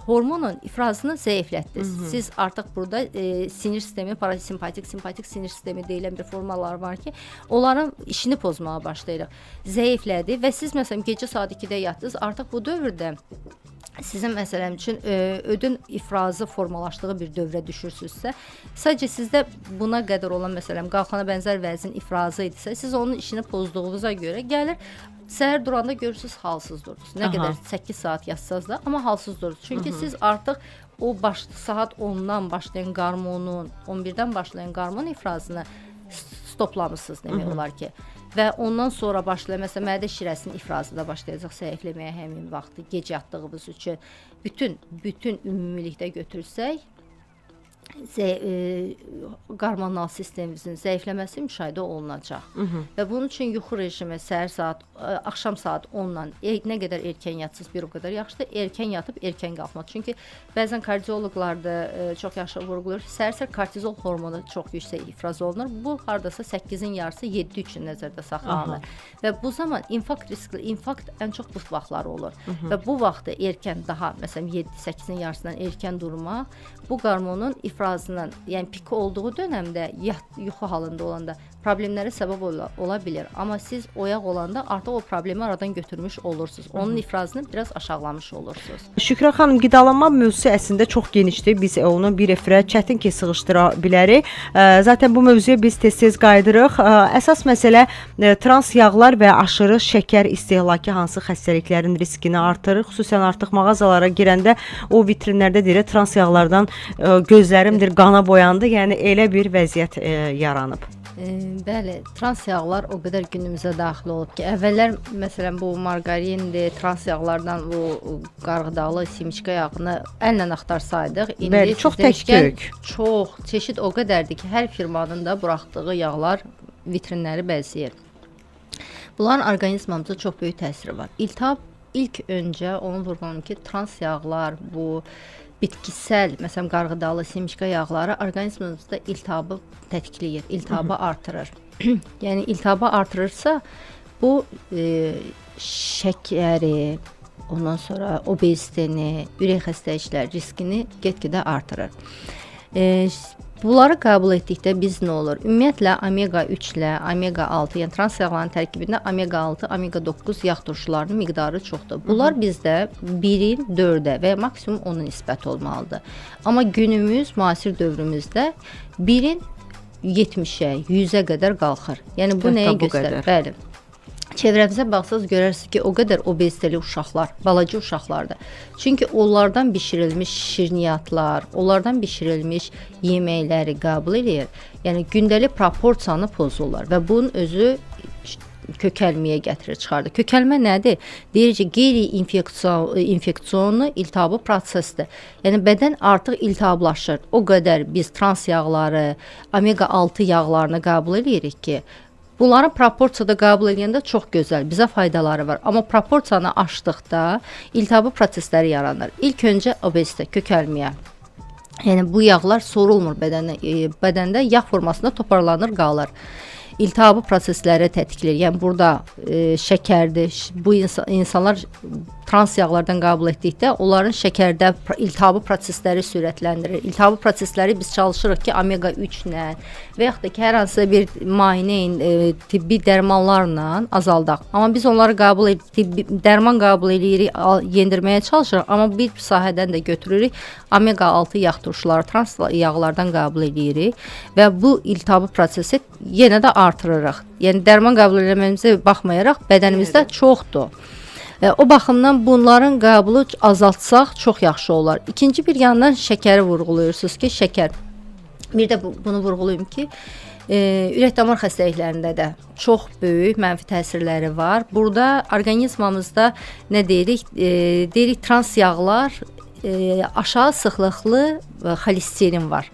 hormonun ifrazını zəiflətdiniz. Siz artıq burada sinir sistemi, parasimpatik, simpatik sinir sistemi deyilən bir formalar var ki, onların işini pozmağa başlayırıq. Zəiflədi və siz məsələn gecə saat 2-də yatdınız, artıq bu dövrdə sizin məsələn üçün ödün ifrazı formalaşdığı bir dövrə düşürsünüzsə, sadəcə sizdə buna qədər olan məsələn qalxana bənzər vəzin ifrazı idisə, siz onun işini pozduğunuza görə gəlir, səhər duranda görürsünüz halsız durursunuz. Nə qədər 8 saat yatsaz da, amma halsız durursunuz. Çünki siz artıq o saat 10-dan başlayan qarmonun, 11-dən başlayan qarmon ifrazını stoplamısınız demək olar ki. Və ondan sonra başlayır, məsələn, mədə şirəsinin ifrazı da başlayacaq zəifləməyə həmin vaxtı, gecə yatdığımız üçün. Bütün ümumilikdə götürsək, hormonal sistemimizin zəifləməsi müşahidə olunacaq. Və bunun üçün yuxu rejimi səhər saat, axşam saat 10-dan nə qədər erkən yatsız bir o qədər yaxşıdır. Erkən yatıb erkən qalxmaq. Çünki bəzən kardioloqlar da çox yaxşı vurğulayır. Səhər-səhər kortizol hormonu çox yüksək ifraz olunur. Bu hardasa 8-in yarısı 7 üçün nəzərdə saxlanılır. Və bu zaman infarkt riskli, infarkt ən çox bu vaxtlar olur. Və bu vaxtı erkən daha məsələn 7-8-in yarısından erkən durmaq bu hormonun ifrazının, yəni pik olduğu dönəmdə yuxu halında olanda problemlərə səbəb ola bilər. Amma siz oyaq olanda artıq o problemi aradan götürmüş olursunuz. Onun ifrazını biraz aşağılamış olursunuz. Şükran xanım, qidalanma mövzusu əslində çox genişdir. Biz onu bir efirə çətin ki sığışdıra bilərik. Zaten bu mövzuya biz tez-tez qayıdırıq. Əsas məsələ trans yağlar və aşırı şəkər istehlakı hansı xəstəliklərin riskini artırır. Xüsusən artıq mağazalara girəndə o vitrinlərdə deyir, trans yağlardan gözlərimdir qana boyandı. Yəni elə bir vəziyyət yaranıb. Bəli, trans yağlar o qədər günümüzə daxil olub ki, əvvəllər məsələn bu margarindir, trans yağlardan bu qarğıdalı simiçka yağını əllə axtarsaydıq, indi çox tək-tük. Çox çeşid o qədərdir ki, hər firmanın da buraxdığı yağlar vitrinləri bəzəyir. Bunların orqanizmamıza çox böyük təsiri var. İltihab ilk öncə onu vurğulayım ki, trans yağlar, bu bitkisel, məsələn qarğıdalı simiçka yağları orqanizmimizdə iltihabı tətikləyir, iltihabı artırır. Yəni iltihabı artırırsa, bu şəkəri, ondan sonra obeziteni, ürək xəstəliklər riskini get-gedə artırır. Bunları qəbul etdikdə biz nə olur? Ümumiyyətlə omega 3 ilə omega 6, yəni trans yağların tərkibində omega 6, omega 9 yağ turşularının miqdarı çoxdur. Bunlar bizdə 1-in 4-ə və ya maksimum 10-a nisbət olmalıdır. Amma günümüz müasir dövrümüzdə 1-in 70-ə, 100-ə qədər qalxır. Yəni bu nəyə göstərir? Bəli. Çevrəmizə baxsaz görərsiniz ki, o qədər obeziteli uşaqlar, balaca uşaqlardır. Çünki onlardan bişirilmiş şirniyyatlar, onlardan bişirilmiş yeməkləri qəbul edir. Yəni gündəlik proporsiyanı pozurlar və bunun özü kökəlməyə gətirir, çıxardır. Kökəlmə nədir? Deyir ki, qeyri-infeksiyonlu iltihabı prosesdir. Yəni bədən artıq iltihablaşır. O qədər biz trans yağları, omega 6 yağlarını qəbul edirik ki, bunların proporsiyada qəbul edəndə çox gözəl, bizə faydaları var. Amma proporsiyanı aşdıqda iltihabı prosesləri yaranır. İlk öncə obezitə, kökəlməyə. Yəni bu yağlar sorulmur bədəndə yağ formasında toparlanır, qalır. İltihabı prosesləri tətiklir. Yəni burada şəkərdir. Bu insanlar trans yağlardan qəbul etdikdə onların şəkərdə iltihabı prosesləri sürətləndirir. İltihabı prosesləri biz çalışırıq ki, omega 3 ilə və yaxud da ki, hər hansı bir müayinə tibbi dərmanlarla azaldaq. Amma biz onları dərman qəbul edirik, yendirməyə çalışırıq, amma bir sahədən də götürürük. Omega 6 yağ turşuları trans yağlardan qəbul edirik və bu iltihabı prosesi yenə də artırırıq. Yəni dərman qəbul etməyimizə baxmayaraq bədənimizdə çoxdur. O baxımdan bunların qəbulu azaltsaq çox yaxşı olar. İkinci bir yandan şəkəri vurğulayırsınız ki, şəkər. Bir də bunu vurğulayım ki, ürək-damar xəstəliklərində də çox böyük mənfi təsirləri var. Burada orqanizmamızda nə deyirik? Deyirik trans yağlar aşağı sıxlıqlı xolesterin var.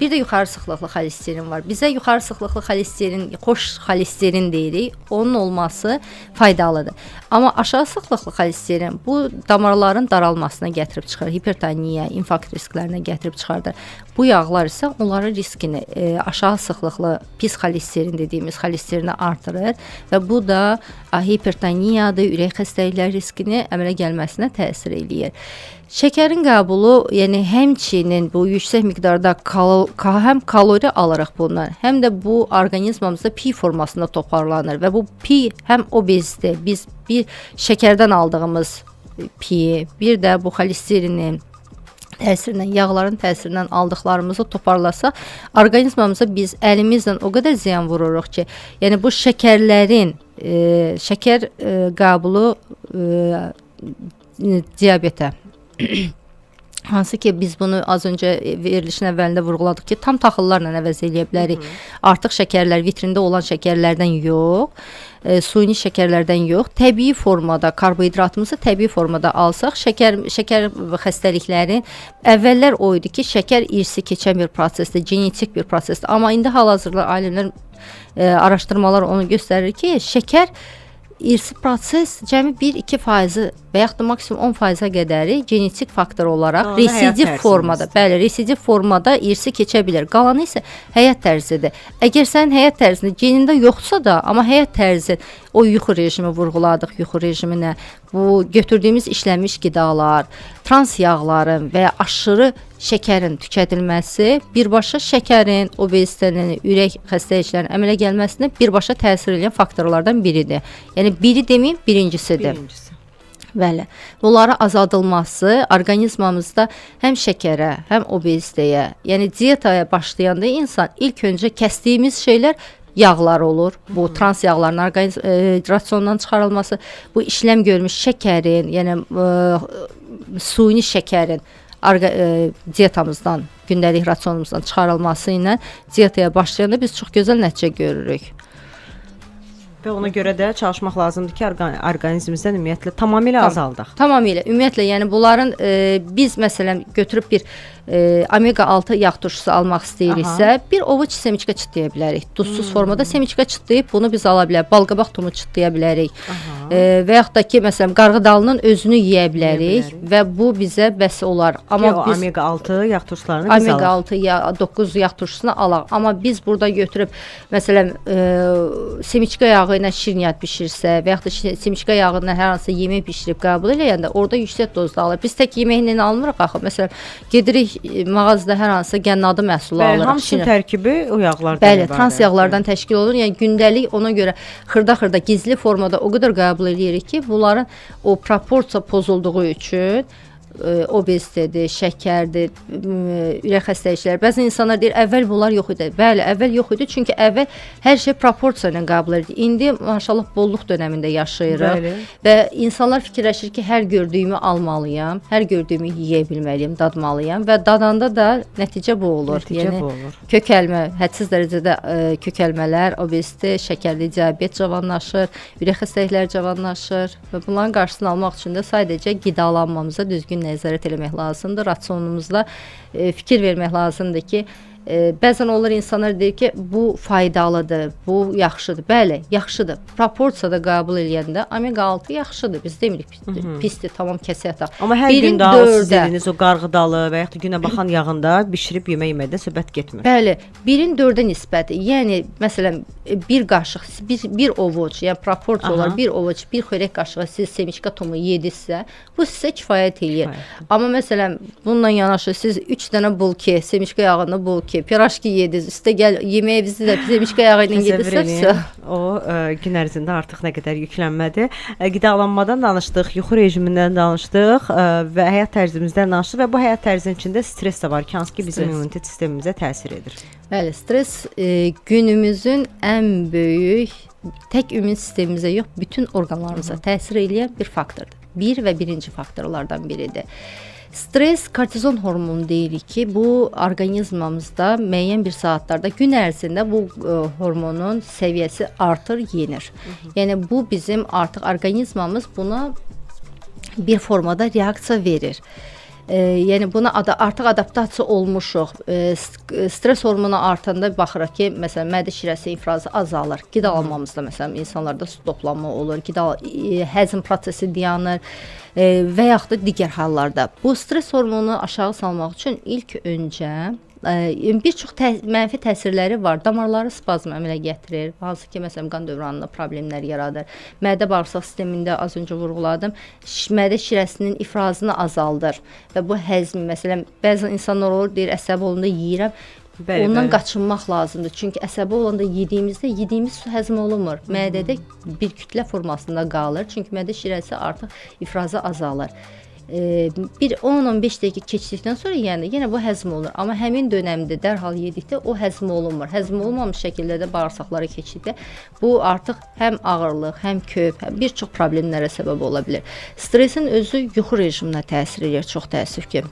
Bir də yuxarı sıxlıqlı xolesterin var. Bizə yuxarı sıxlıqlı xolesterin, xoş xolesterin deyirik. Onun olması faydalıdır. Amma aşağı sıxlıqlı xolesterin bu damarların daralmasına gətirib çıxarır. Hipertoniya, infarkt risklərinə gətirib çıxardır. Bu yağlar isə onların riskini aşağı sıxlıqlı pis xolesterin dediyimiz xolesterini artırır və bu da hipertoniyadır, ürək xəstəlikləri riskini əmələ gəlməsinə təsir eləyir. Şəkərin qəbulu, yəni həmçinin bu yüksək miqdarda həm kalori alırıq bundan, həm də bu orqanizmamızda pi formasında toparlanır və bu pi həm obezdir, biz bir şəkərdən aldığımız pi, bir də bu xolesterinin təsirindən, yağların təsirindən aldıqlarımızı toparlasa, orqanizmamıza biz əlimizlə o qədər ziyan vururuq ki, yəni bu şəkərlərin, şəkər qəbulu diabetə, Hansı ki biz bunu az öncə verilişin əvvəlində vurğuladıq ki, tam taxıllarla əvəz eləyə bilərik. Artıq şəkərlər vitrində olan şəkərlərdən yox, suni şəkərlərdən yox, təbii formada karbohidratımızı təbii formada alsaq, şəkər xəstəliklərin əvvəllər o idi ki, şəkər irsi keçən bir prosesdir, genetik bir prosesdir. Amma indi hal-hazırda alimlər araşdırmalar onu göstərir ki, şəkər irsi proses cəmi 1-2% və yaxud da maksimum 10%-a qədəri genetik faktor olaraq residiv formada, bəli, residiv formada irsi keçə bilər. Qalanı isə həyat tərzidir. Əgər sənin həyat tərzində genində yoxsa da, amma həyat tərzin, o yuxu rejimi vurğuladıq, yuxu rejiminə, bu götürdüyümüz işlənmiş qidalar, trans yağların və ya aşırı şəkərin tükədilməsi birbaşa şəkərin, obezitenin, ürək xəstəliklərinin əmələ gəlməsinə birbaşa təsir edən faktorlardan biridir. Yəni biri deməyim, birincisidir. Bəli. Bunların azaldılması orqanizmamızda həm şəkərə, həm obezitəyə, yəni diyetaya başlayanda insan ilk öncə kəsdiyimiz şeylər yağlar olur. Bu trans yağların rasiondan çıxarılması, bu işləm görmüş şəkərin, yəni suni şəkərin diyetamızdan, gündəlik rasionumuzdan çıxarılması ilə diyetaya başlayanda biz çox gözəl nəticə görürük. Və ona görə də çalışmaq lazımdır ki, orqanizmimizdən ümumiyyətlə tamamilə azaldaq. Tamamilə, ümumiyyətlə, yəni bunların biz məsələn götürüb bir omega 6 yağ turşusu almaq istəyiriksə, bir ovuc semiçka çıtlaya bilərik. Duzsuz formada semiçka çıtlayıb bunu biz ala bilərik. Balqabaq tumu çıtlaya bilərik. Və yaxud da ki, məsələn, qarğıdalının özünü yeyə bilərik və bu bizə bəs olar. Amma biz omega 6 yağ turşularını biz alaq. Omega 6 ya 9 yağ turşusunu alaq. Amma biz burada götürüb məsələn semiçka yağı ilə şirniyyat bişirsə və yaxud da semiçka yağı ilə hər hansı yemək bişirib qəbul eləyəndə orada yüksək dozda alır. Biz tək yeməklə almırıq axı. Məsələn, gedirik mağazada hər hansı gənnadı məhsulu alırıq. Bəli, hamısının tərkibi o yağlardan ibarətdir. Bəli, trans yağlardan təşkil olunur. Yəni gündəlik ona görə xırda-xırda gizli formada o qədər qəbul edirik ki, bunların o proporsiya pozulduğu üçün obezitedir, şəkərdir, ürək xəstəlikləri. Bəzən insanlar deyir, əvvəl bunlar yox idi. Bəli, əvvəl yox idi, çünki əvvəl hər şey proporsiya ilə qəbul edir. İndi maşallah bolluq dövründə yaşayırıq. Bəli. Və insanlar fikirləşir ki, hər gördüyümü almalıyam, hər gördüyümü yeyə bilməliyəm, dadmalıyam və dadanda da nəticə bu olur. Yəni bu olur. Kökəlmə, hədsiz dərəcədə kökəlmələr, obezite, şəkərli diabet cavanlaşır, ürək xəstəlikləri cavanlaşır və bunların qarşısını almaq üçün də sadəcə qidalanmamıza düzgün nəzarət eləmək lazımdır. Rasionumuzda fikir vermək lazımdır ki, bəzən olur insanlar deyir ki, bu faydalıdır, bu yaxşıdır. Bəli, yaxşıdır. Proporsiyada qəbul eləyəndə omega 6 yaxşıdır. Biz demirik pisdir, tamam kəsək. Amma hər gün də siz dediniz o qarğıdalı və yaxud da günə baxan yağında bişirib yemək-yeməkdə söhbət getmir. Bəli, 1/4-ə nisbəti. Yəni məsələn bir qaşıq, bir ovuc, yəni proporsiya olaraq bir ovuc, bir xörək qaşığı siz semiçka tumu yedinizsə, bu sizə kifayət eləyir. Amma məsələn bununla yanaşı siz 3 dənə bulki, semiçka yağında bulki, pirajki yediniz, üstə gəl yeməyinizi də semiçka yağı ilə yedirsə, o gün ərzində artıq nə qədər yüklənmədir. Qidalanmadan danışdıq, yuxu rejimindən danışdıq və həyat tərzimizdən danışdıq və bu həyat tərzinin içində stress də var ki, hansı ki bizim immunitet sistemimizə təsir edir. Bəli, stress günümüzün ən böyük, tək ümumi sistemimizə yox, bütün orqanlarımıza təsir edən bir faktordur. Və birinci faktorlardan biridir. Stress kortizon hormonu deyirik ki, bu orqanizmamızda müəyyən bir saatlarda gün ərzində bu hormonun səviyyəsi artır, yenir. Yəni bu bizim artıq orqanizmamız buna bir formada reaksiya verir. Yəni buna artıq adaptasiya olmuşuq. Stress hormonu artanda baxırıq ki, məsələn, mədə şirəsi ifrazı azalır. Qidalanmamızda məsələn insanlarda su toplanma olur, həzm prosesi dayanır və yaxud da digər hallarda. Bu stress hormonunu aşağı salmaq üçün ilk öncə bir çox mənfi təsirləri var. Damarları spazm əmələ gətirir. Hansı ki, məsələn, qan dövranında problemlər yaradır. Mədə bağırsaq sistemində az öncə vurğuladım. Mədə şirəsinin ifrazını azaldır və bu həzm, məsələn, bəzən insanlar olur, deyir, əsəbi olanda yeyirəm. Ondan qaçınmaq lazımdır. Çünki əsəbi olanda yediyimiz su həzm olunmur. Mədədə bir kütlə formasında qalır. Çünki mədə şirəsi artıq ifrazı azalır. Bir 10-15 dəqiqə keçdikdən sonra yenə bu həzm olunur. Amma həmin dönəmdə dərhal yedikdə o həzm olunmur. Həzm olunmamış şəkildə də bağırsaqlara keçdikdə bu artıq həm ağırlıq, həm köp, həm bir çox problemlərə səbəb ola bilər. Stressin özü yuxu rejiminə təsir edir, çox təəssüf ki.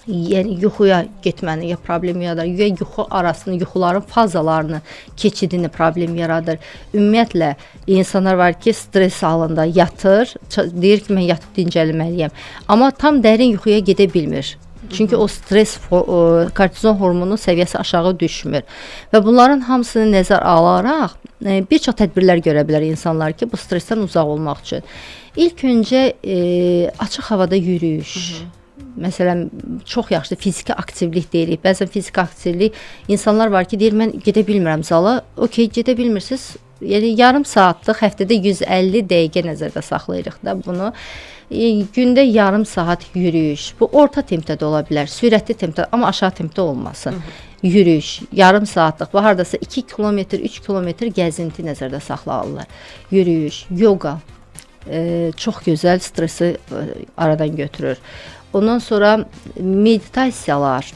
yəni yuxuya getməni ya problem yaradır, ya yuxu arasında yuxuların fazalarını, keçidini problem yaradır. Ümumiyyətlə insanlar var ki, stres halında yatır, deyir ki, mən yatıb dincəlməliyəm, amma tam dərin yuxuya gedə bilmir. Çünki o stres kortizol hormonu səviyyəsi aşağı düşmür. Və bunların hamısını nəzər alaraq bir çox tədbirlər görə bilər insanlar ki, bu stresdən uzaq olmaq üçün. İlk öncə açıq havada yürüyüş. Məsələn, çox yaxşı fiziki aktivlik deyirik. Bəzən fiziki aktivlik insanlar var ki, deyir mən gedə bilmirəm zala. Okay, gedə bilmirsiniz. Yəni yarım saatlıq, həftədə 150 dəqiqə nəzərdə saxlayırıq da bunu. Gündə yarım saat yürüyüş. Bu orta tempdə də ola bilər, sürətli tempdə, amma aşağı tempdə olmasın. Yürüyüş, yarım saatlıq, bu hardasa 2 kilometr, 3 kilometr gəzinti nəzərdə saxlanılır. Yürüyüş, yoga çox gözəl stresi aradan götürür. Ondan sonra meditasiyalar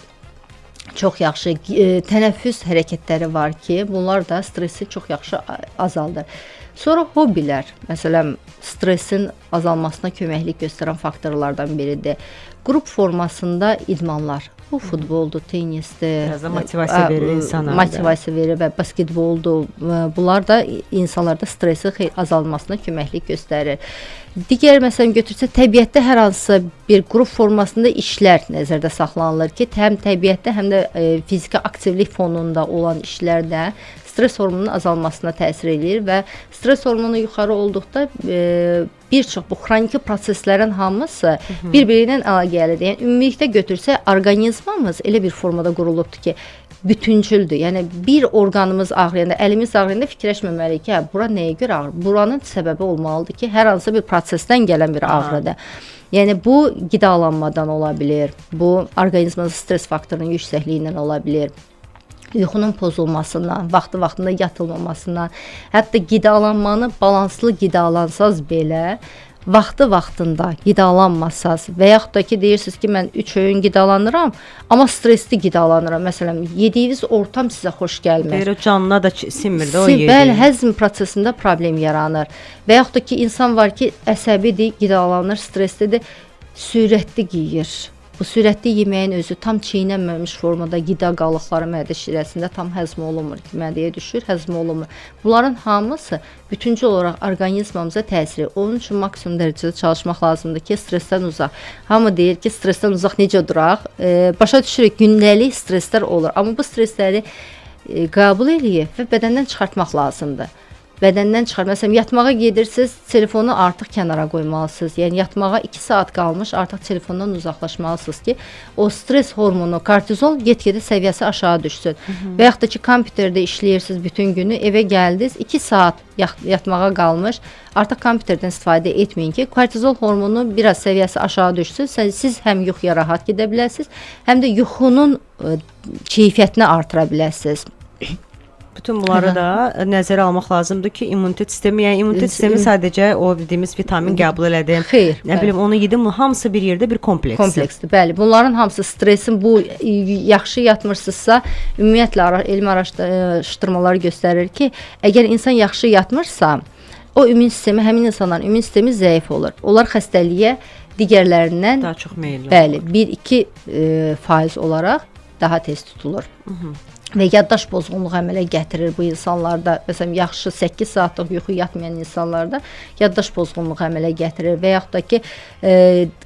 çox yaxşı, tənəffüs hərəkətləri var ki, bunlar da stresi çox yaxşı azaldır. Sonra hobilər, məsələn, stresin azalmasına köməklik göstərən faktorlardan biridir. Qrup formasında idmanlar. Bu futboldur, tennisdir. Biraz da motivasiya verir insana. Motivasiya verir və basketboldur. Bunlar da insanlarda stresin azalmasına köməklik göstərir. Digər məsələn götürsə, təbiətdə hər hansısa bir qrup formasında işlər nəzərdə saxlanılır ki, həm təbiətdə, həm də fiziki aktivlik fonunda olan işlər də stres hormonunun azalmasına təsir edir və stres hormonu yuxarı olduqda bir çox bu xroniki proseslərin hamısı bir-biri ilə əlaqəlidir. Yəni ümumilikdə götürsək, orqanizmimiz elə bir formada qurulubdur ki, bütüncüldür. Yəni bir orqanımız ağrıyanda, əlimiz ağrıyanda fikirləşməməliyik ki, bura nəyə görə ağrır? Buranın səbəbi olmalıdır ki, hər hansı bir prosesdən gələn bir ağrıdır. Yəni bu qidalanmadan ola bilər. Bu orqanizmimizin stres faktorunun yüksəkliyindən ola bilər. Yuxunun pozulmasından, vaxtında yatılmamasından, hətta qidalanmanı balanslı qidalansanız belə, vaxtında qidalanmasaz və yaxud da ki, deyirsiniz ki, mən 3 öğün qidalanıram, amma stresli qidalanıram. Məsələn, yediyiniz ortam sizə xoş gəlmir. Deyir, sinmir də o yedi. Bəli, həzm prosesində problem yaranır. Və yaxud da ki, insan var ki, əsəbidir, qidalanır, streslidir, sürətli yeyir. Bu sürətli yeməyin özü tam çiynənməmiş formada qida qalıqları mədə şirəsində tam həzm olunmur ki, mədəyə düşür, həzm olunmur. Bunların hamısı bütüncül olaraq orqanizmamıza təsir edir. Onun üçün maksimum dərəcədə çalışmaq lazımdır ki, stressdən uzaq. Hamı deyir ki, stressdən uzaq necə duraq? Başa düşürük, gündəlik stresslər olur. Amma bu stressləri qəbul edib və bədəndən çıxartmaq lazımdır. Bədəndən çıxar. Məsələn, yatmağa gedirsiniz, telefonu artıq kənara qoymalısınız. Yəni yatmağa 2 saat qalmış, artıq telefondan uzaqlaşmalısınız ki, o stres hormonu, kortizol get-gedə səviyyəsi aşağı düşsün. Və yaxud da ki, kompüterdə işləyirsiniz bütün günü, evə gəldiniz, 2 saat yatmağa qalmış, artıq kompüterdən istifadə etməyin ki, kortizol hormonu biraz səviyyəsi aşağı düşsün. Siz həm yuxuya rahat gedə biləsiniz, həm də yuxunun keyfiyyətini artıra biləsiniz. Bütün bunları da nəzərə almaq lazımdır ki, immunitet sistemi, yəni immunitet sistemi sadəcə o dediyimiz vitamin qəbul elədi. Xeyr. Nə bilim, onu yedim, hamısı bir yerdə bir kompleksdir. Kompleksdir, bəli. Bunların hamısı stresin, bu yaxşı yatmırsınızsa, ümumiyyətlə elmi araşdırmalar göstərir ki, əgər insan yaxşı yatmırsa, o ümmun sistemi, həmin insanların ümmun sistemi zəif olur. Onlar xəstəliyə digərlərindən daha çox meyilli olur. Bəli, 1-2% olaraq daha tez tutulur. Və yaddaş pozğunluğu əmələ gətirir bu insanlarda. Məsələn, yaxşı 8 saatlıq yuxu yatmayan insanlarda yaddaş pozğunluğu əmələ gətirir və yaxud da ki,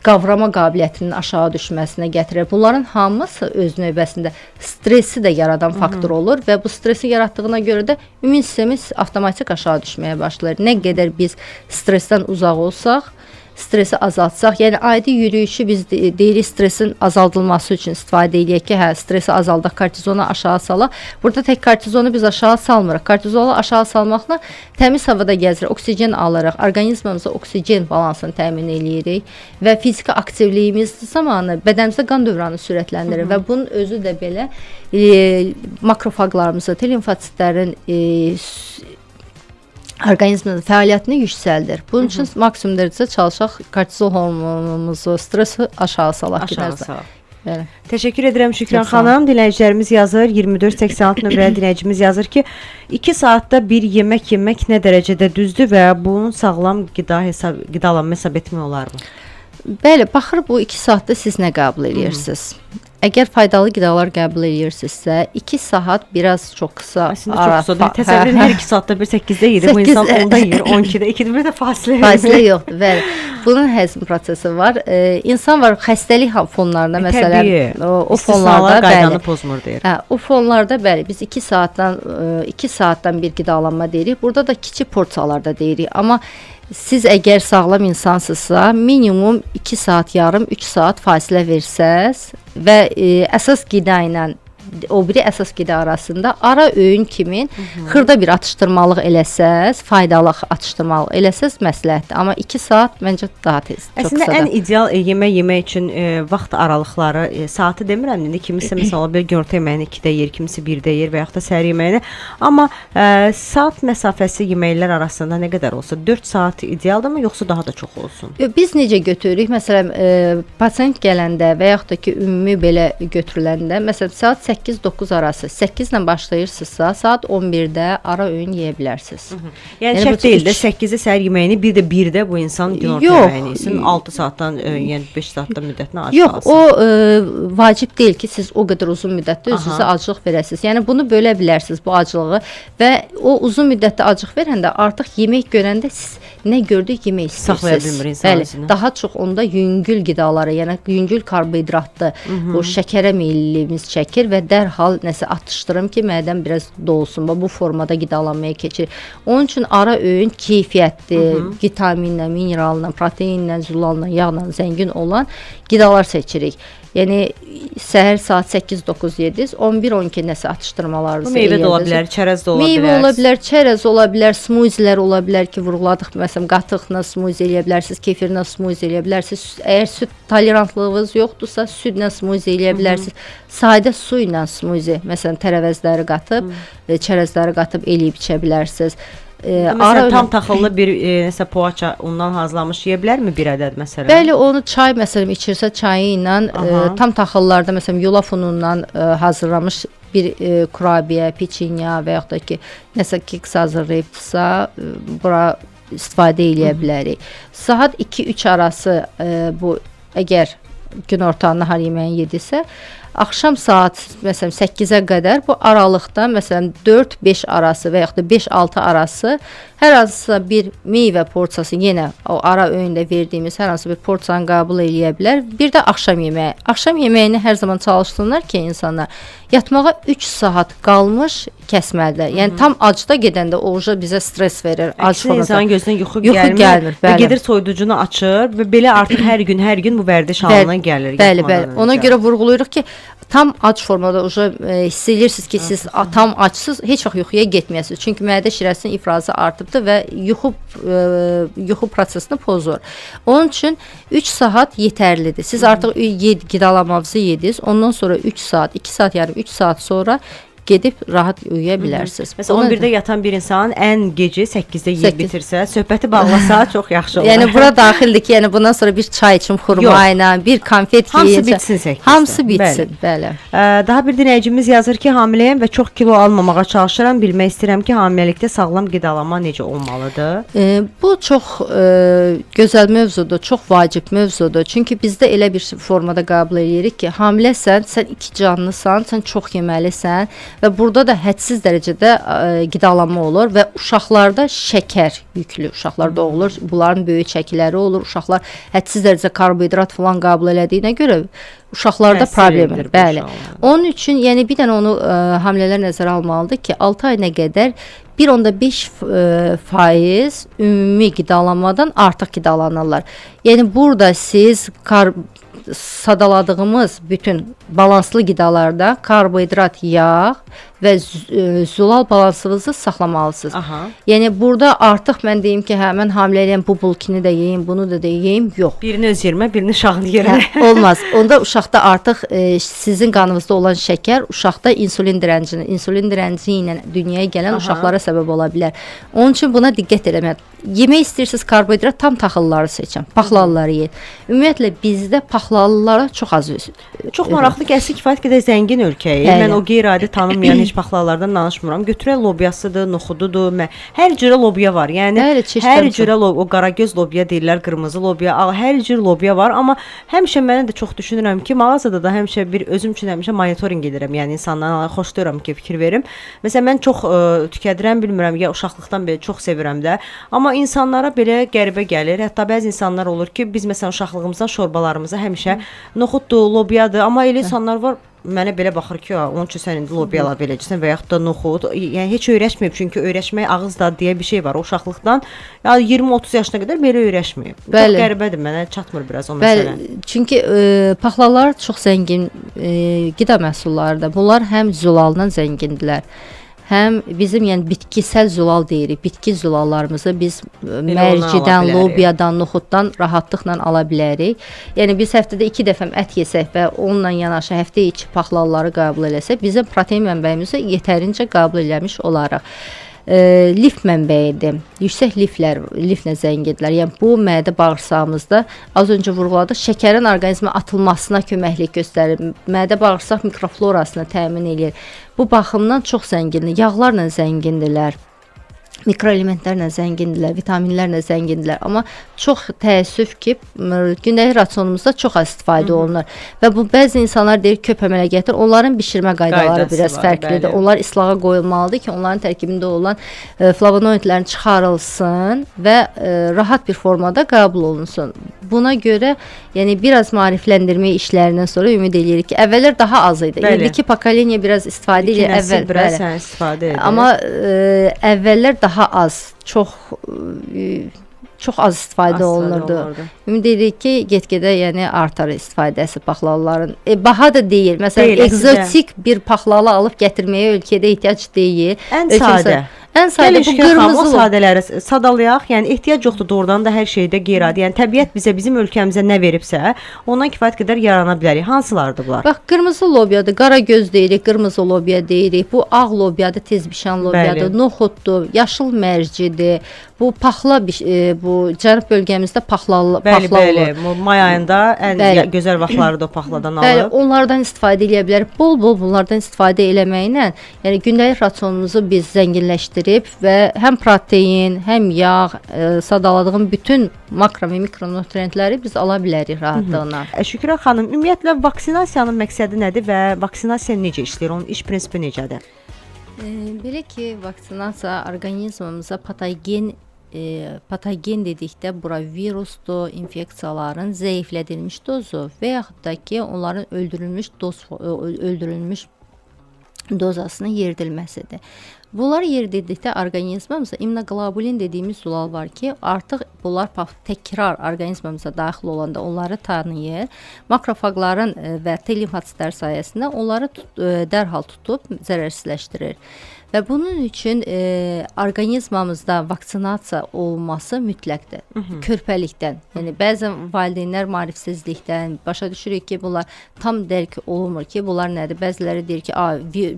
qavrama qabiliyyətinin aşağı düşməsinə gətirir. Bunların hamısı öz növbəsində stresi də yaradan faktor olur və bu stresi yaratdığına görə də ümmun sistemimiz avtomatik aşağı düşməyə başlayır. Nə qədər biz stresdən uzaq olsaq, stresi azaltsaq, yəni adi yürüyüşü biz deyirik stresin azaldılması üçün istifadə edək ki, stresi azaldaq, kortizonu aşağı salaq. Burada tək kortizonu biz aşağı salmırıq. Kortizolu aşağı salmaqla təmiz havada gəzirik, oksigen alırıq, orqanizmimizə oksigen balansını təmin edirik və fiziki aktivliyimiz zamanı bədənimizdə qan dövranı sürətləndirir və bunun özü də belə makrofaqlarımızı, limfositlərin orqanizmin fəaliyyətini yüksəldir. Bunun üçün maksimum dərəcədə çalışaq, kortizol hormonumuzu, stresi aşağı salaq. Bəli. Təşəkkür edirəm Şükran xanım. Dinləyicilərimiz yazır, 2486 nömrəli dinləyicimiz yazır ki, 2 saatda bir yemək yemək nə dərəcədə düzdür və bunun sağlam qidalanma hesab etmək olarmı? Bəli, baxır bu 2 saatda siz nə qəbul edirsiniz. Əgər faydalı qidalar qəbul edirsinizsə, 2 saat biraz çox qısa. Əslində çox qısa. Təsəvvür edin, hər 2 saatda bir 8-də yeyir, bu insan 10-da yeyir, 12-də, 2-də bir də fasilə yoxdur. Fasilə yoxdur, bəli. Bunun həzm prosesi var. İnsan var xəstəlik fonlarında, məsələn, o fonlarda qaydanı pozmur deyir. Hə, o fonlarda bəli, biz 2 saatdan bir qidalanma deyirik. Burada da kiçik porsiyalarda deyirik, amma siz əgər sağlam insansınızsa, minimum 2 saat yarım, 3 saat fasilə versəz və əsas qida ilə o biri əsas qida arasında ara öğün kimi xırda bir atışdırmalıq eləsəz, faydalı atışdırmalıq eləsəz məsləhətdir. Amma 2 saat məncə daha tez. Əslində ən ideal yemək üçün vaxt aralıqları, saatı demirəm, indi kimisi məsələn bir günorta yeməyini 2-də yer, kimisi 1-də yer və yaxud da səhər yeməyini. Amma saat məsafəsi yeməklər arasında nə qədər olsa 4 saat idealdırmı, yoxsa daha da çox olsun? Biz necə götürürük? Məsələn, pasient gələndə və yaxud da ki, ümumi belə götürüləndə, məsələn, saat 8-9 arası, 8 ilə başlayırsınızsa, saat 11-də ara öğün yeyə bilərsiniz. Yəni şərt deyil də 8-də səhər yeməyini, bir də 1-də bu insan günorta yeməyini yesin, 6 saatdan, yəni 5 saatdan müddətinə ac qalsın. Yox, o vacib deyil ki, siz o qədər uzun müddətdə özünüzə aclıq verəsiniz. Yəni bunu bölə bilərsiniz, bu aclığı və o uzun müddətdə aclıq verəndə artıq yemək görəndə siz nə gördük yemək istəyirsiniz. Saxlaya bilmir insan özünü. Daha çox onda yüngül qidaları, yəni yüngül karbohidratlı, bu şəkərə meyliliyimiz çəkir və dərhal nəsə atışdırım ki, mədəm biraz dolsun. Bu formada qidalanmaya keçir. Onun üçün ara öğün keyfiyyətli, vitaminlə, mineralla, proteinlə, zülalla, yağla zəngin olan qidalar seçirik. Yəni səhər saat 8-9 yediniz, 11-12 nəsə atışdırmalarınızı meyvə də ola bilər, çərəz də ola bilər. Meyvə ola bilər, çərəz ola bilər, smuzilər ola bilər ki, vurğuladıq. Məsələn, qatıqla smuzi eləyə bilərsiniz, kefirlə smuzi eləyə bilərsiniz. Əgər süd tolerantlığınız yoxdursa, südlə smuzi eləyə bilərsiniz. Sadə su ilə smuzi, məsələn, tərəvəzləri qatıb, çərəzləri qatıb eləyib içə bilərsiniz. Məsələn, tam taxıllı bir nəsə poğaça ondan hazırlanmış yeyə bilərmi bir ədəd məsələn? Bəli, onu çay məsələn içirsə, çayı ilə tam taxıllarda məsələn yulaf unundan hazırlanmış bir kurabiyə, peçenya və yaxud da ki, nəsə keks hazırlayıbsa, bura istifadə eləyə bilərik. Saat 2-3 arası bu əgər günorta nahar yeməyi yedirsə, axşam saat məsələn 8-ə qədər bu aralıqda məsələn 4-5 arası və yaxud da 5-6 arası hər hansısa bir meyvə porsiyası, yenə o ara öğündə verdiyimiz hər hansı bir porsiyanı qəbul eləyə bilər. Bir də axşam yeməyi. Axşam yeməyini hər zaman çalışsınlar ki, insanlar yatmağa 3 saat qalmış kəsməlidir. Yəni tam acda gedəndə o bizə stres verir. İnsanın gözünə yuxu gəlmir və gedir soyuducunu açır və belə artıq hər gün bu vərdiş halına gəlir. Bəli. Ona görə vurğulayırıq ki, tam ac formada hiss edirsiniz ki, siz tam açsız, heç vaxt yuxuya getməyəsiniz. Çünki mədə şirəsinin ifrazı artıbdır və yuxu prosesini pozur. Onun üçün 3 saat yetərlidir. Siz artıq qidalanmanızı yediniz, ondan sonra 3 saat, 2 saat yarım 3 saat sonra gedib rahat uyuya bilərsiniz. Məsələn, 11-də yatan bir insan ən gecə 8-də yeyib bitirsə, söhbəti bağlasa çox yaxşı olar. Yəni bura daxildir ki, yəni bundan sonra bir çay için, xurma ilə, bir konfet yeyin. Hamısı bitsin 8-də. Hamısı bitsin, bəli. Daha bir dinləyicimiz yazır ki, hamiləyəm və çox kilo almamağa çalışıram. Bilmək istəyirəm ki, hamiləlikdə sağlam qidalanma necə olmalıdır? Bu çox gözəl mövzudur, çox vacib mövzudur. Çünki bizdə elə bir formada qəbul edirik ki, hamiləsən, sən 2 canlısan, sən çox yeməlisən. Və burada da hədsiz dərəcədə qidalanma olur və uşaqlarda şəkər yüklü uşaqlar doğulur. Bunların böyük çəkiləri olur. Uşaqlar hədsiz dərəcədə karbohidrat falan qəbul elədiyinə görə uşaqlarda problemdir. Bəli. Onun üçün yəni bir dənə onu hamilələr nəzərə almalıdır ki, 6 ayına qədər 1.5% ümumi qidalanmadan artıq qidalanırlar. Yəni burada siz sadaladığımız bütün balanslı qidalarda karbohidrat, yağ və zülal balansınızı saxlamalısınız. Yəni burada artıq mən deyim ki, mən hamiləyəm, bu bulkini də yeyim, bunu da yeyim, yox. Birini öz yerimə, birini uşağın yerinə. Olmaz. Onda uşaqda artıq sizin qanınızda olan şəkər uşaqda insulin dirənci ilə dünyaya gələn uşaqlara səbəb ola bilər. Onun üçün buna diqqət eləmək. Yemək istəyirsiniz karbohidrat, tam taxılları seçin, paxlalıları yeyin. Ümumiyyətlə bizdə paxlalılara çox az Çox maraqlı ki, əslində kifayət qədər zəngin ölkəyik. Mən o qeyri-adi tanınmayan heç bişirilmiş paxlalardan danışmıram. Götürək lobiyasıdır, noxududur, hər cürə lobiya var. Yəni Bəli, çeşid hər həmçinin. cürə o qaragöz lobiya deyirlər, qırmızı lobiya, ağ, hər cür lobiya var. Amma həmişə mən də çox düşünürəm ki, mağazada da həmişə bir özüm üçün həmişə monitorinq edirəm. Yəni insanlara xoşlayıram ki, fikir verim. Məsələn, mən çox tükədirəm, bilmirəm, ya uşaqlıqdan beri çox sevirəm də. Amma insanlara belə qəribə gəlir. Hətta bəzi insanlar olur ki, biz məsələn uşaqlığımızdan şorbalarımıza həmişə noxuddur, lobiyadır, amma elə insanlar var, mənə belə baxır ki, onun üçün sən indi lobiya ala biləcəksən və yaxud da noxud. Yəni heç öyrəşməyib, çünki öyrəşmək ağız dadı deyə bir şey var. O uşaqlıqdan ya 20-30 yaşına qədər belə öyrəşməyib. Çox qəribədir, mənə çatmır biraz o məsələ. Bəli, çünki paxlalar çox zəngin qida məhsullarıdır. Bunlar həm zülaldan zəngindirlər. Həm bizim yəni bitkisel zülal deyirik. Bitki zülallarımızı biz mərcidən, lobiyadan, noxuddan rahatlıqla ala bilərik. Yəni biz həftədə 2 dəfə ət yesək və onunla yanaşı həftəyə 2 paxlaları qəbul eləsək, bizim protein mənbəyimizi yetərincə qəbul eləmiş olaraq. Lif mənbəyidir. Yüksək liflə zəngindirlər. Yəni bu mədə bağırsağımızda az öncə vurğuladıq, şəkərin orqanizmə atılmasına köməklik göstərir. Mədə bağırsaq mikroflorasını təmin edir. Bu baxımdan çox zəngindir. Yağlarla zəngindirlər. Mikroelementlərlə zəngindirlər, vitaminlərlə zəngindirlər. Amma çox təəssüf ki, gündəlik rasionumuzda çox az istifadə olunur. Və bu bəzi insanlar deyir köp əmələ gətir. Onların bişirmə qaydaları biraz fərqlidir. Onlar islağa qoyulmalıdır ki, onların tərkibində olan flavonoidlərin çıxarılsın və rahat bir formada qəbul olunsun. Buna görə, yəni biraz maarifləndirmə işlərindən sonra ümid edirik ki, əvvəllər daha az idi. İndiki pokoleniya biraz istifadə edir, əvvəl biraz istifadə edir. Amma əvvəllər daha az, çox az istifadə olunurdu. Ümid edirik ki, get-gedə yəni artar istifadəsi paxlaların. Baha da deyil. Məsələn, ekzotik bir paxlalı alıb gətirməyə ölkədə ehtiyac deyil. Ən sadə. Ən sadə bu qırmızı o sadələri sadalayaq. Yəni ehtiyac yoxdur doğrudan da hər şeydə qeyri-adi. Yəni təbiət bizə bizim ölkəmizə nə veribsə, ondan kifayət qədər yarana bilərik. Hansılardır bunlar? Bax, qırmızı lobiyadır, qara göz deyirik, qırmızı lobiya deyirik. Bu ağ lobiyadır, tez bişən lobiyadır, noxuddur, yaşıl mərcidir. Bu paxla bu cənub bölgəmizdə paxla olur. Bəli, may ayında ən gözəl vaxtlardır o paxladan alıb. Bəli, onlardan istifadə edə bilərik. Bol-bol bunlardan istifadə eləməklə, yəni gündəlik rasionumuzu biz zənginləşdirib və həm protein, həm yağ, sadaladığım bütün makro və mikronutriyentləri biz ala bilərik rahatlıqla. Şükran xanım, ümumiyyətlə vaksinasiyanın məqsədi nədir və vaksinasiya necə işləyir? Onun iş prinsipi necədir? Belə ki, vaksinasiya orqanizmimizə patogen dedikdə bura virusdur, infeksiyaların zəiflədilmiş dozu və yaxud da ki, onların öldürülmüş dozasının yeridilməsidir. Bunları yeridildikdə orqanizmimizə immunoglobulin dediyimiz zülal var ki, artıq bunlar təkrar orqanizmimizə daxil olanda onları tanıyır. Makrofaqların və T limfositlər sayəsində onları dərhal tutub zərərsizləşdirir. Və bunun üçün orqanizmimizdə vaksinasiya olması mütləqdir. Körpəlikdən. Yəni bəzən valideynlər maarifsizlikdən başa düşürük ki, bunlar tam dərk olunmur ki, bunlar nədir? Bəziləri deyir ki,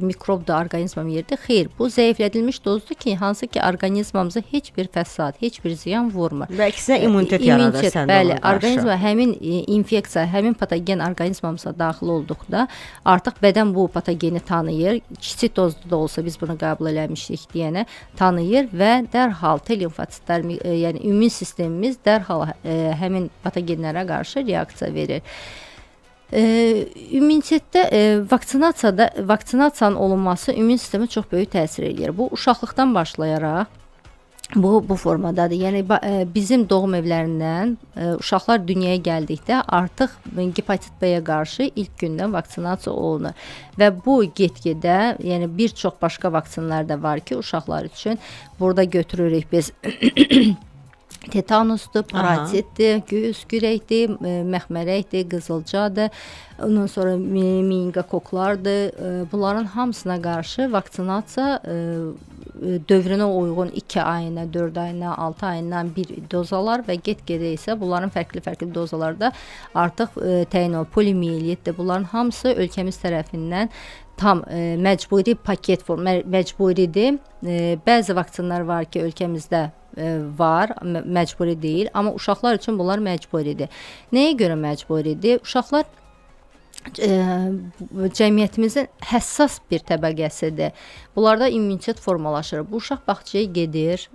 mikrobdur orqanizmim yerdə. Xeyr, bu zəiflədilmiş dozdur ki, hansı ki orqanizmimizə heç bir fəsad, heç bir ziyan vurmur. Və əksinə immunitet yaradır səndə. Bəli, orqanizmə həmin infeksiya, həmin patogen orqanizmimizə daxil olduqda artıq bədən bu patogeni tanıyır. Kiçik dozda da olsa biz bunu qəbul eləmişdik deyənə tanıyır və dərhal T limfositlər, yəni immun sistemimiz dərhal həmin patogenlərə qarşı reaksiya verir. İmmunitetdə vaksinasiyanın olunması immun sistemə çox böyük təsir edir. Bu uşaqlıqdan başlayaraq bu formadadır. Yəni bizim doğum evlərindən uşaqlar dünyaya gəldikdə artıq hepatit B-yə qarşı ilk gündən vaksinasiya olunur. Və bu get-gedə, yəni bir çox başqa vaksinlər də var ki, uşaqlar üçün burada götürürük biz tetanusdur, parazitdir, göğüs kürəkdir, məxmərəkdir, qızılcadır, ondan sonra meningokoklardır. Bunların hamısına qarşı vaksinasiya dövrünə uyğun 2 ayına, 4 ayına, 6 ayından bir dozalar və get-gedə isə bunların fərqli dozalarda artıq təyin olunur. Polimiyelit, bunların hamısı ölkəmiz tərəfindən tam məcburi paket məcburidir. Bəzi vaksinlər var ki, ölkəmizdə var, məcburi deyil, amma uşaqlar üçün bunlar məcburidir. Nəyə görə məcburidir? Uşaqlar cəmiyyətimizin həssas bir təbəqəsidir. Bunlarda immunitet formalaşır. Bu uşaq bağçaya gedir,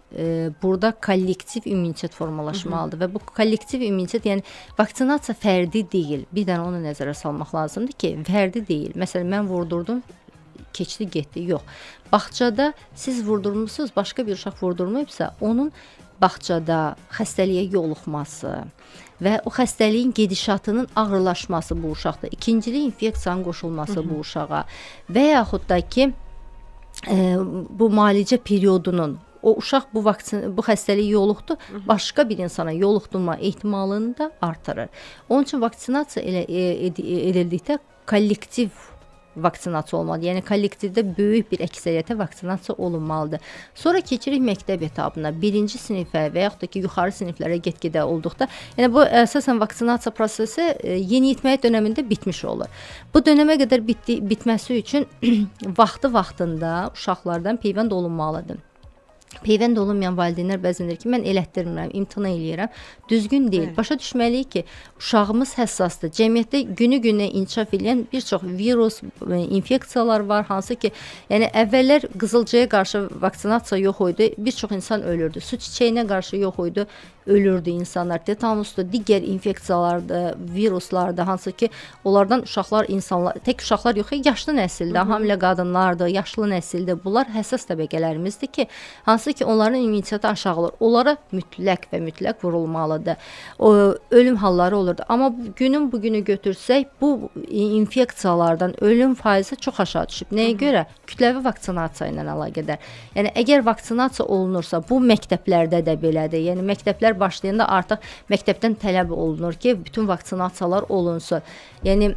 burada kollektiv immunitet formalaşmalıdır və bu kollektiv immunitet, yəni vaksinasiya fərdi deyil. Bir dənə onu nəzərə salmaq lazımdır ki, fərdi deyil. Məsələn, mən vurdurdum, keçdi, getdi. Yox. Bağçada siz vurdurmusunuz, başqa bir uşaq vurdurmayıbsa, onun bağçada xəstəliyə yoluxması və o xəstəliyin gedişatının ağırlaşması bu uşaqda, ikincili infeksiyanın qoşulması bu uşağa və yaxud da ki, bu müalicə periodunun o uşaq bu xəstəliyi yoluxdu, başqa bir insana yoluxdurma ehtimalını da artırır. Onun üçün vaksinasiya edildikdə kollektiv vaksinasiya olmalıdır. Yəni kollektivdə böyük bir əksəriyyətə vaksinasiya olunmalıdır. Sonra keçirik məktəb etabına, 1-ci sinifə və yaxud da ki, yuxarı siniflərə get-gedə olduqda, yəni bu əsasən vaksinasiya prosesi yeniyetməlik dönəmində bitmiş olur. Bu dönəmə qədər bitməsi üçün vaxtında uşaqlardan peyvənd olunmalıdır. Peyvənd olunmayan valideynlər bəzən deyir ki, mən elətdirmirəm, imtina eləyirəm. Düzgün deyil. Başa düşməliyik ki, uşağımız həssasdır. Cəmiyyətdə günü-günə inkişaf edən bir çox virus, infeksiyalar var, hansı ki, yəni əvvəllər qızılcaya qarşı vaksinasiya yox idi, bir çox insan ölürdü. Su çiçəyinə qarşı yox idi, ölürdü insanlar. Tetanusda, digər infeksiyalarda, viruslarda, hansı ki, onlardan uşaqlar, insanlar, tək uşaqlar yox, yaşlı nəsildə, hamilə qadınlardır, yaşlı nəsildir. Bunlar həssas təbəqələrimizdir ki, hansı ki, onların immuniteti aşağı olur. Onlara mütləq vurulmalıdır. Ölüm halları olurdu. Amma günün bugünü götürsək, bu infeksiyalardan ölüm faizi çox aşağı düşüb. Nəyə görə? Kütləvi vaksinasiya ilə əlaqədar. Yəni, əgər vaksinasiya olunursa, bu məktəblərdə də belədir. Yəni, məktəblər başlayanda artıq məktəbdən tələb olunur ki, bütün vaksinasiyalar olunsun. Yəni,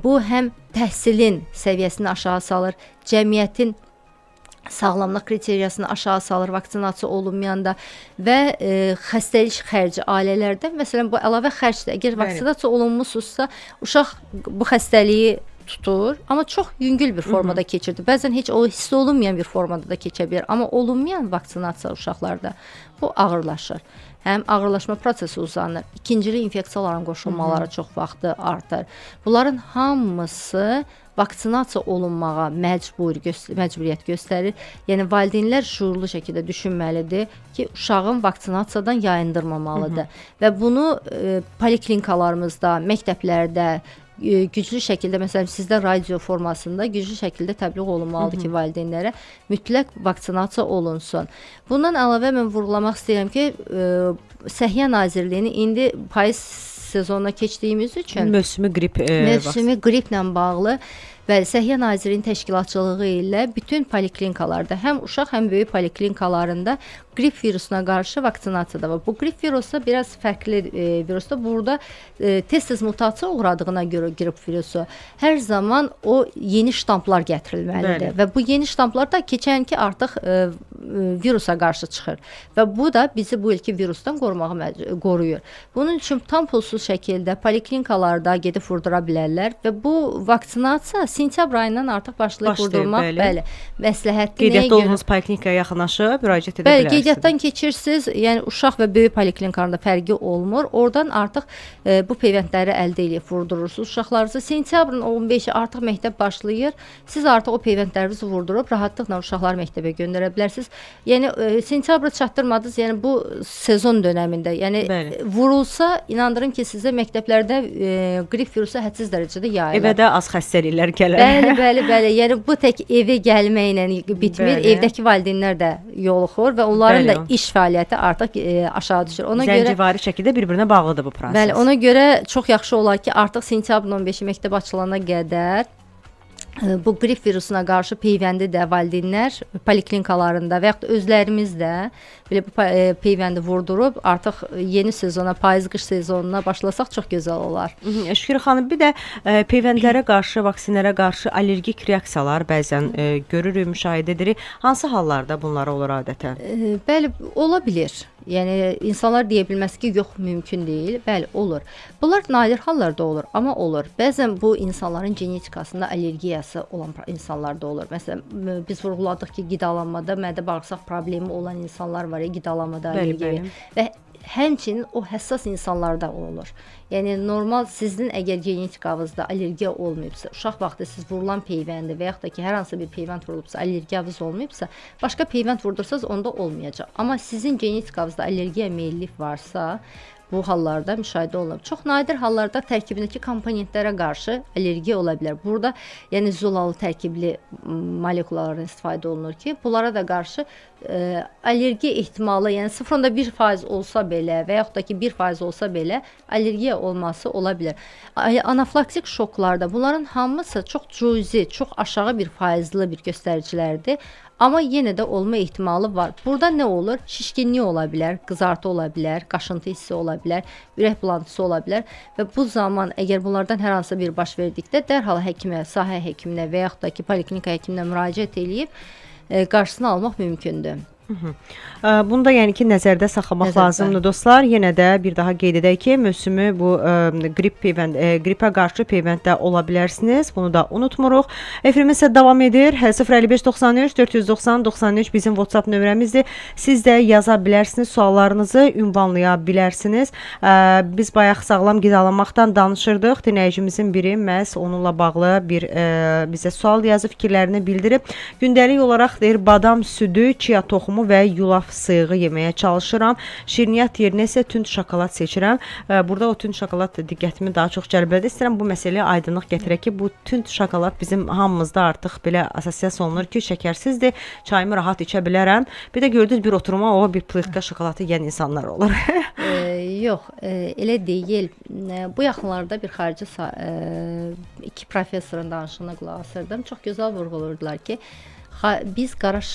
bu həm təhsilin səviyyəsini aşağı salır, cəmiyyətin sağlamlıq kriteriyasını aşağı salır vaksinasiya olunmayanda və xəstəlik xərci ailələrdə, məsələn, bu əlavə xərcdir. Əgər vaksinasiya olunmusunuzsa, uşaq bu xəstəliyi tutur, amma çox yüngül bir formada keçirdi. Bəzən heç o hiss olunmayan bir formada da keçə bilər, amma olunmayan vaksinasiya uşaqlarda bu ağırlaşır. Həm ağırlaşma prosesi uzanır, ikincili infeksiyaların qoşulmaları çox vaxtı artır. Bunların hamısı vaksinasiya olunmağa məcburiyyət göstərir. Yəni, valideynlər şuurlu şəkildə düşünməlidir ki, uşağın vaksinasiyadan yayındırmamalıdır. Və bunu poliklinikalarımızda, məktəblərdə, güclü şəkildə, məsələn, sizdə radio formasında güclü şəkildə təbliğ olunmalıdır ki, valideynlərə mütləq vaksinasiya olunsun. Bundan əlavə mən vurğulamaq istəyirəm ki, Səhiyyə Nazirliyinin indi payız sezonuna keçdiyimiz üçün mövsümi qriplə bağlı və Səhiyyə Nazirliyinin təşkilatçılığı ilə bütün poliklinikalarda, həm uşaq, həm böyük poliklinikalarında qrip virusuna qarşı vaksinasiya da var. Bu qrip virusu biraz fərqli virusdur. Burada tez-tez mutasiya uğradığına görə qrip virusu hər zaman o yeni ştamplar gətirilməlidir. Və bu yeni ştamplar da keçənki artıq virusa qarşı çıxır. Və bu da bizi bu ilki virusdan qoruyur. Bunun üçün tam pulsuz şəkildə poliklinikalarda gedib vurdura bilərlər və bu vaksinasiya sentyabr ayından artıq başlayıb vurdurmaq, məsləhətli. Qeydiyyatda olduğunuz poliklinikaya yaxınlaşıb müraciət edə bilərsiniz. Qeydiyyatdan keçirsiniz, yəni uşaq və böyük poliklinikalarında fərqi olmur. Oradan artıq bu peyvəndləri əldə edib vurdurursunuz uşaqlarınızı. Sentyabrın 15-i artıq məktəb başlayır. Siz artıq o peyvəndlərinizi vurdurub rahatlıqla uşaqları məktəbə göndərə bilərsiniz. Yəni sentyabrı çatdırmadınız, yəni bu sezon dönəmində, yəni vurulsa, inandırım ki, sizə məktəblərdə qrip virusu hədsiz dərəcədə yayılır. Evə də az xəstəliklər gələr. Bəli. Yəni bu tək evə gəlməklə bitmir. Evdəki valideynlər də yoluxur və onların da iş fəaliyyəti artıq aşağı düşür. Zəncivari şəkildə bir-birinə bağlıdır bu proses. Bəli, ona görə çox yaxşı olar ki, artıq sentyabrın 15-i məktəb açılana qədər bu qrip virusuna qarşı peyvəndi də valideynlər poliklinikalarında və yaxud özlərimiz də belə bu peyvəndi vurdurub artıq yeni sezona, payız-qış sezonuna başlasaq çox gözəl olar. Şükür xanım, bir də peyvəndlərə qarşı, vaksinlərə qarşı allergik reaksiyalar bəzən görürük, müşahidə edirik. Hansı hallarda bunlar olur adətən? Bəli, ola bilir. Yəni insanlar deyə bilməz ki, yox, mümkün deyil. Bəli, olur. Bunlar nadir hallarda olur, amma olur. Bəzən bu insanların genetikasında allergiyası olan insanlarda olur. Məsələn, biz vurğuladıq ki, qidalanmada mədə-bağırsaq problemi olan insanlar var, qidalanmada allergiya və həmçinin o həssas insanlarda olur. Yəni normal sizin əgər genetikavızda allergiya olmayıbsa, uşaq vaxtı siz vurulan peyvəndi və yaxud da ki, hər hansı bir peyvənd vurulubsa, allergiyavız olmayıbsa, başqa peyvənd vurdursanız onda olmayacaq. Amma sizin genetikavızda allergiya meyillik varsa, bu hallarda müşahidə olunur. Çox nadir hallarda tərkibindəki komponentlərə qarşı allergiya ola bilər. Burada yəni zolalı tərkibli molekulalardan istifadə olunur ki, bunlara da qarşı allergiya ehtimalı, yəni 0,1% olsa belə və yaxud da ki 1% olsa belə allergiya olması ola bilər. Anafilaktik şoklarda bunların hamısı çox cüzi, çox aşağı bir faizli bir göstəricilərdir. Amma yenə də olma ehtimalı var. Burada nə olur? Şişkinlik ola bilər, qızartı ola bilər, qaşıntı hissi ola bilər, ürək bulantısı ola bilər və bu zaman əgər bunlardan hər hansı bir baş verdikdə dərhal həkimə, sahə həkiminə və yaxud da ki, poliklinika həkiminə müraciət edib qarşısını almaq mümkündür. Bunu da yəni ki, nəzərdə saxlamaq lazımdır dostlar. Yenə də bir daha qeyd edək ki, mövsümü bu qripə qarşı peyvənddə ola bilərsiniz. Bunu da unutmuruq. Efirimiz isə davam edir. 05593 490 93 bizim WhatsApp nömrəmizdir. Siz də yaza bilərsiniz, suallarınızı ünvanlaya bilərsiniz. Biz bayaq sağlam qidalanmaqdan danışırdıq. Dinləyicimizin biri məhz onunla bağlı bir bizə sual yazıb, fikirlərini bildirib. Gündəlik olaraq deyir, badam südü, chia toxumu və yulaf sıyığı yeməyə çalışıram. Şirniyyat yerinə isə tünd şokolad seçirəm. Burada o tünd şokolad diqqətimi daha çox cəlb edir. İstəyirəm bu məsələyə aydınlıq gətirək ki, bu tünd şokolad bizim hamımızda artıq belə assosiasiya olunur ki, şəkərsizdir, çayımı rahat içə bilərəm. Bir də gördünüz bir oturuma o bir plitka şokoladı yeyən insanlar olur. Yox, elə deyil. Bu yaxınlarda bir xarici iki professorun danışığına qulaq asırdım. Çox gözəl vurğulayırdılar ki, biz qara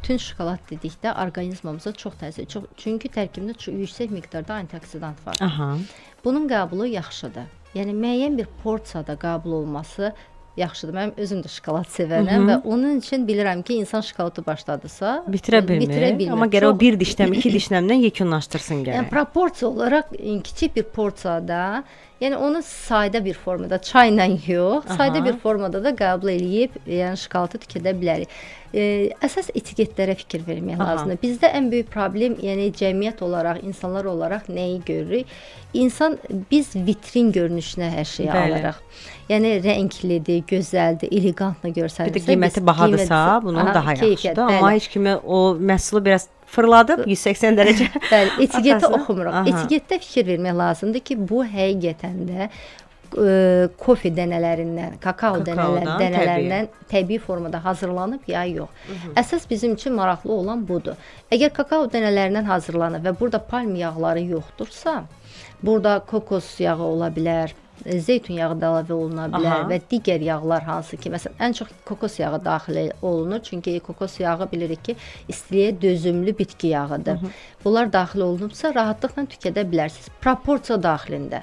tünd şokolad dedikdə orqanizmamıza çox təsir. Çünki tərkibində yüksək miqdarda antioksidant var. Bunun qəbulu yaxşıdır. Yəni müəyyən bir porsiyada qəbul olması yaxşıdır. Mənim özüm də şokolad sevənəm və onun üçün bilirəm ki, insan şokoladı başladısa bitirə bilmir. Amma gərək o bir dişləm, iki dişləmdən yekunlaşdırsın gərək. Yəni proporsiya olaraq kiçik bir porsiyada, yəni onu sadə bir formada, çayla yox, sadə bir formada da qəbul eləyib, yəni şokoladı tükədə bilərik. Əsas etiketlərə fikir vermək lazımdır. Bizdə ən böyük problem, yəni cəmiyyət olaraq, insanlar olaraq nəyi görürük? Biz vitrin görünüşünə hər şeyi alırıq. Yəni rənglidir, gözəldir, elegantlı görsənir. Bir də qiyməti bahadırsa, bunun daha yaxşıdır. Amma heç kimi o məhsulu biraz fırladıb 180 dərəcə. Bəli, etiketi oxumuruq. Etiketdə fikir vermək lazımdır ki, bu həqiqətən də kofe dənələrindən, kakao dənələrindən təbii formada hazırlanıb ya yox. Əsas bizim üçün maraqlı olan budur. Əgər kakao dənələrindən hazırlanıb və burada palm yağları yoxdursa, burada kokos yağı ola bilər, zeytun yağı da əlavə oluna bilər və digər yağlar hansı ki, məsələn, ən çox kokos yağı daxil olunur. Çünki kokos yağı bilirik ki, istiliyə dözümlü bitki yağıdır. Bunlar daxil olunubsa, rahatlıqla tükədə bilərsiniz. Proporsiya daxilində.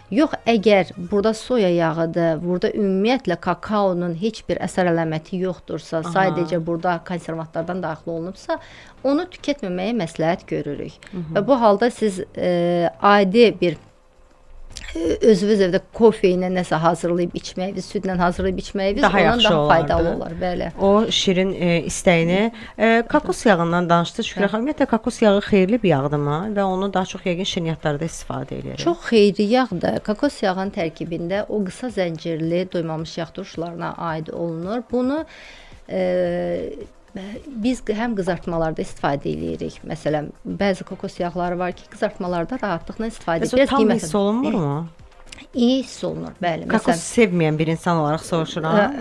Yox, əgər burada soya yağıdır, burada ümumiyyətlə kakaonun heç bir əsər əlaməti yoxdursa, sadəcə burada konservantlardan daxil olunubsa, onu tükətməməyə məsləhət görürük. Və bu halda siz adi bir özünüz evdə kofe ilə nəsə hazırlayıb içməyiniz, südlə hazırlayıb içməyiniz ondan daha faydalı olar. Bəli. O şirin istəyini. Kokos yağından danışdınız Şükran xanım. Ümumiyyətlə kokos yağı xeyirli bir yağdırmı və onu daha çox yəqin şirniyyatlarda istifadə edirik. Çox xeyirli yağdır. Kokos yağının tərkibində o qısa zəncirli doymamış yağ turşularına aid olunur. Bunu biz həm qızartmalarda istifadə edirik. Məsələn, bəzi kokos yağları var ki, qızartmalarda rahatlıqla istifadə edilir. Tam hiss olunmurmu? İyi hiss olunur, bəli. Kokos sevməyən bir insan olaraq soruşuram.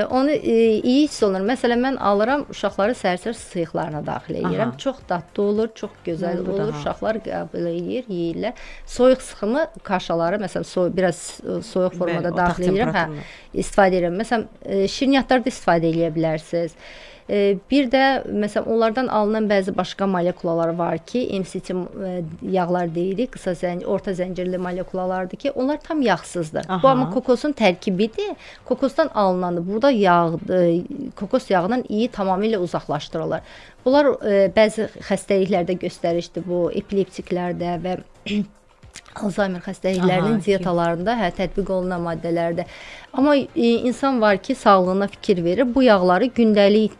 Onu iyi hiss olunur. Məsələn, mən alıram, uşaqları səhər-səhər sıyıqlarına daxil edirəm. Çox dadlı olur, çox gözəl olur. Uşaqlar qəbul edir, yeyirlər. Soyuq sıxımı kaşaları, məsələn, biraz soyuq formada daxil edirəm. İstifadə edirəm. Məsələn, şirniyyatlarda istifadə edə bilərsiniz. Bir də məsələn onlardan alınan bəzi başqa molekulalar var ki, MCT yağlar deyirik, orta zəncirli molekulalardır ki, onlar tam yağsızdır. Aha. Bu amma kokosun tərkibidir. Kokosdan alınandır. Burada yağdır, kokos yağından iyi tamamilə uzaqlaşdırılır. Bunlar bəzi xəstəliklərdə göstərişdir. Bu epileptiklərdə və Alzheimer xəstəliklərinin diyetalarında tətbiq olunan maddələrdir. Amma insan var ki, sağlığına fikir verir. Bu yağları gündəlik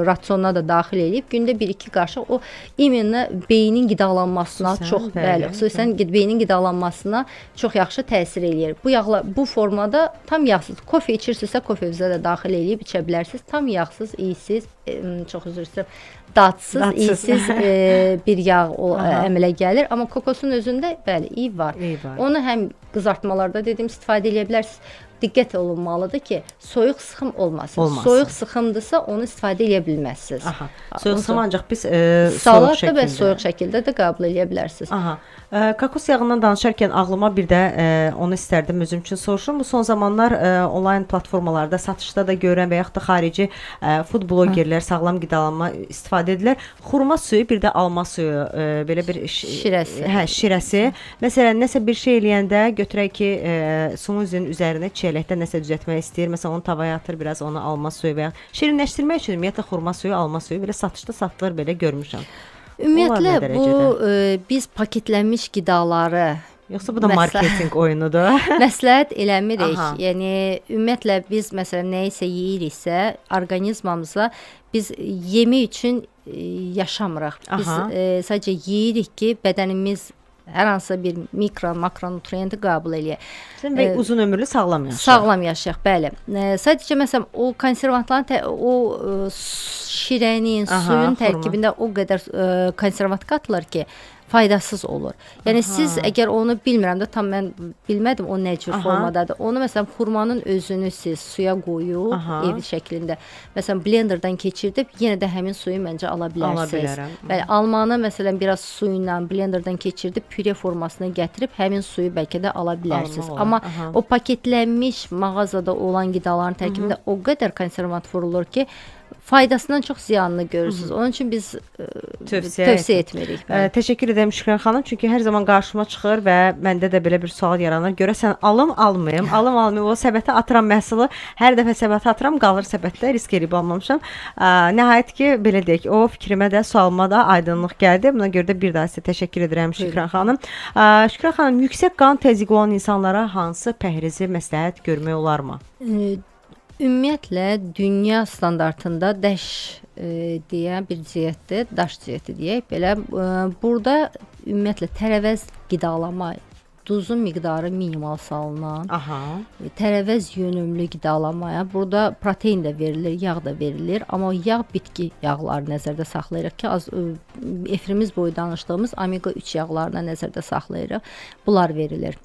rasionuna da daxil edib, gündə 1-2 qaşıq o imенно beynin qidalanmasına xüsusən beynin qidalanmasına çox yaxşı təsir eləyir. Bu yağlar bu formada tam yağsız. Kofe içirsinizsə, kofenizə də daxil edib içə bilərsiniz. Tam yağsız, iysiz, çox üzr istəyirəm, dadsız, iysiz bir yağ əmələ gəlir. Amma kokosun özündə bəli, iyi var. Onu həm qızartmalarda dedim istifadə edə bilərsiniz. Diqqət olunmalıdır ki, soyuq sıxım olmasın. Soyuq sıxımdırsa onu istifadə edə bilməzsiniz. Soyuq sıxım ancaq biz salatda və soyuq şəkildə də qəbul edə bilərsiniz. Kokos yağından danışarkən ağlıma bir də onu istərdim özüm üçün soruşum. Bu son zamanlar onlayn platformalarda satışda da görürəm və yaxud da xarici food blogerlər sağlam qidalanma istifadə edirlər. Xurma suyu, bir də alma suyu, belə bir şirəsi. Məsələn, nəsə bir şey eləyəndə götürək ki, smuzinin üzərinə çiyələkdən nəsə düzəltmək istəyir. Məsələn, onu tavaya atır, biraz onu alma suyu və ya şirinləşdirmək üçün ümumiyyətlə xurma suyu, alma suyu belə satışda satılır, belə görmüşəm. Ümumiyyətlə bu biz paketlənmiş qidaları yoxsa bu da marketinq oyunudur. Məsləhət eləmirik. Yəni ümumiyyətlə biz məsələn nə isə yeyiriksə, orqanizmamıza biz yemək üçün yaşamırıq. Biz sadəcə yeyirik ki, bədənimiz hər hansısa bir makronutriyenti qəbul eləyək. Və uzun ömürlü sağlam yaşayaq. Sağlam yaşayaq, bəli. Sadəcə məsələn o konservantların o şirənin, suyun tərkibində o qədər konservat qatılır ki, faydasız olur. Yəni siz əgər onu bilmirəm də tam mən bilmədim o nə cür formadadır. Onu məsələn xurmanın özünü siz suya qoyub ev şəklində məsələn blenderdan keçirdib yenə də həmin suyu məncə ala bilərsiniz. Bəli, almanı məsələn biraz su ilə blenderdan keçirdib püre formasına gətirib həmin suyu bəlkə də ala bilərsiniz. Amma o paketlənmiş mağazada olan qidaların tərkibində o qədər konservant vurulur ki, faydasından çox ziyanını görürsünüz. Onun üçün biz tövsiyə etmirik. Təşəkkür edirəm Şükran xanım. Çünki hər zaman qarşıma çıxır və məndə də belə bir sual yaranır. Görəsən alım-almayım, alım-almayım. O səbətə atıram məhsulu. Hər dəfə səbətə atıram, qalır səbətdə, risk edib almamışam. Nəhayət ki, belə deyək, o fikrimə də, sualıma da aydınlıq gəldi. Buna görə də bir daha sizə təşəkkür edirəm Şükran xanım. Şükran xanım, yüksək qan təzyiqi olan insanlara hansı pəhrizi məsləhət görmək olarmı? Ümumiyyətlə dünya standartında DASH deyə bir diyetdir, DASH diyeti deyək. Belə burada ümumiyyətlə tərəvəz qidalama, duzun miqdarı minimal salınan, tərəvəz yönümlü qidalamaya, burada protein də verilir, yağ da verilir, amma yağ bitki yağları nəzərdə saxlayırıq ki, az efirimiz boyu danışdığımız omega 3 yağlarına nəzərdə saxlayırıq. Bunlar verilir.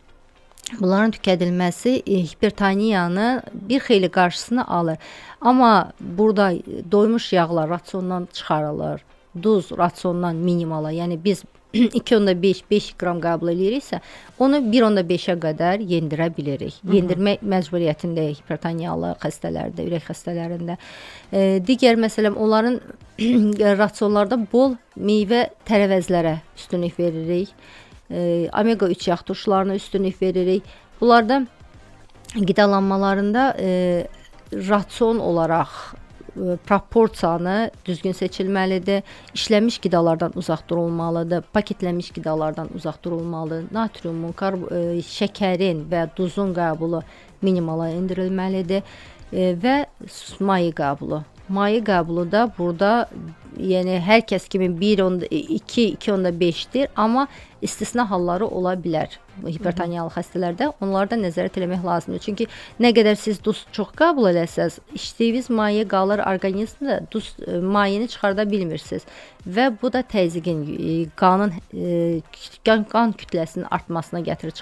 Bunların tükədilməsi hipertoniyanı bir xeyli qarşısını alır. Amma burada doymuş yağlar rasiondan çıxarılır, duz rasiondan minimala, yəni biz 2,5 qram qəbul ediriksə, onu 1,5-ə qədər yendirə bilirik. Yendirmək məcburiyyətindəyik hipertoniyalı xəstələrdə, ürək xəstələrində. Digər məsələn, onların rasionlarda bol meyvə tərəvəzlərə üstünlük veririk. Omega 3 yağ turşularına üstünlük veririk. Bunlarda qidalanmalarında rasion olaraq proporsiyanı düzgün seçilməlidir. İşlənmiş qidalardan uzaq durulmalıdır. Paketlənmiş qidalardan uzaq durulmalıdır. Natriumun, şəkərin və duzun qəbulu minimala endirilməlidir və maye qəbulu. Maye qəbulu da burada yəni hər kəs kimi 2,5-dir, amma istisna halları ola bilər hipertoniyalı xəstələrdə. Onları da nəzarət etmək lazımdır. Çünki nə qədər siz duz çox qəbul eləsəz, içdiyiniz maye qalır orqanizmdə, duz mayeni çıxarda bilmirsiniz və bu da təzyiqin, qan kütləsinin artmasına gətirib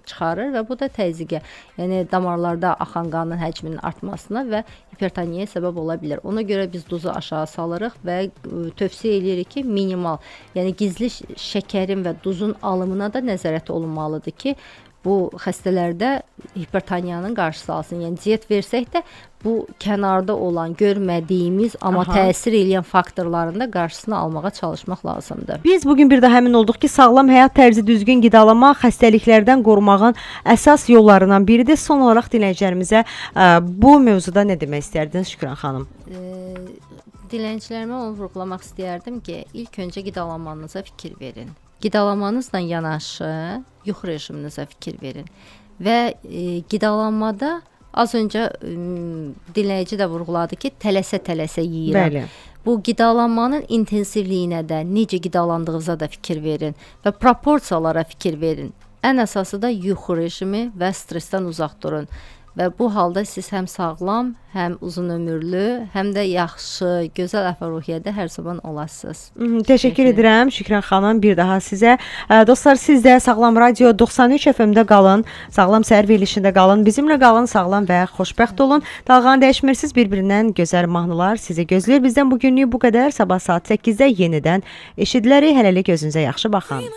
çıxarır və bu da təzyiqə, yəni damarlarda axan qanın həcminin artmasına və hipertoniyaya səbəb ola bilər. Ona görə biz duzu aşağı salırıq və tövsiyə edirik ki, minimal, yəni gizli şəkərin və duzun alımına da nəzarət olunmalıdır ki, bu xəstələrdə hipertoniyanın qarşısı alsın. Yəni diyet versək də bu kənarda olan, görmədiyimiz, amma təsir edən faktorların da qarşısını almağa çalışmaq lazımdır. Biz bugün bir daha əmin olduq ki, sağlam həyat tərzi, düzgün qidalanma xəstəliklərdən qorumağın əsas yollarından biridir. Son olaraq dinləyicilərimizə bu mövzuda nə demək istərdiniz Şükran xanım? Dinləyicilərimə onu vurğulamaq istəyərdim ki, ilk öncə qidalanmanıza fikir verin. Qidalanmanızla yanaşı yuxu rejiminizə fikir verin. Və qidalanmada az öncə dinləyici də vurğuladı ki, tələsə-tələsə yeyirəm. Bəli. Bu qidalanmanın intensivliyinə də, necə qidalandığınıza da fikir verin və proporsiyalara fikir verin. Ən əsası da yuxu rejimi və stressdən uzaq durun. Və bu halda siz həm sağlam, həm uzun ömürlü, həm də yaxşı, gözəl əhval-ruhiyyədə hər zaman olasınız. Təşəkkür edirəm Şükran xanım bir daha sizə. Dostlar, siz də Sağlam Radio 93 FM-də qalın, Sağlam Səhər verilişində qalın, bizimlə qalın, sağlam və xoşbəxt olun. Dalğanı dəyişmirsiniz, bir-birindən gözəl mahnılar sizi gözləyir. Bizdən bugünlük bu qədər. Sabah saat 8-də yenidən eşidilərik. Hələlik özünüzə yaxşı baxın.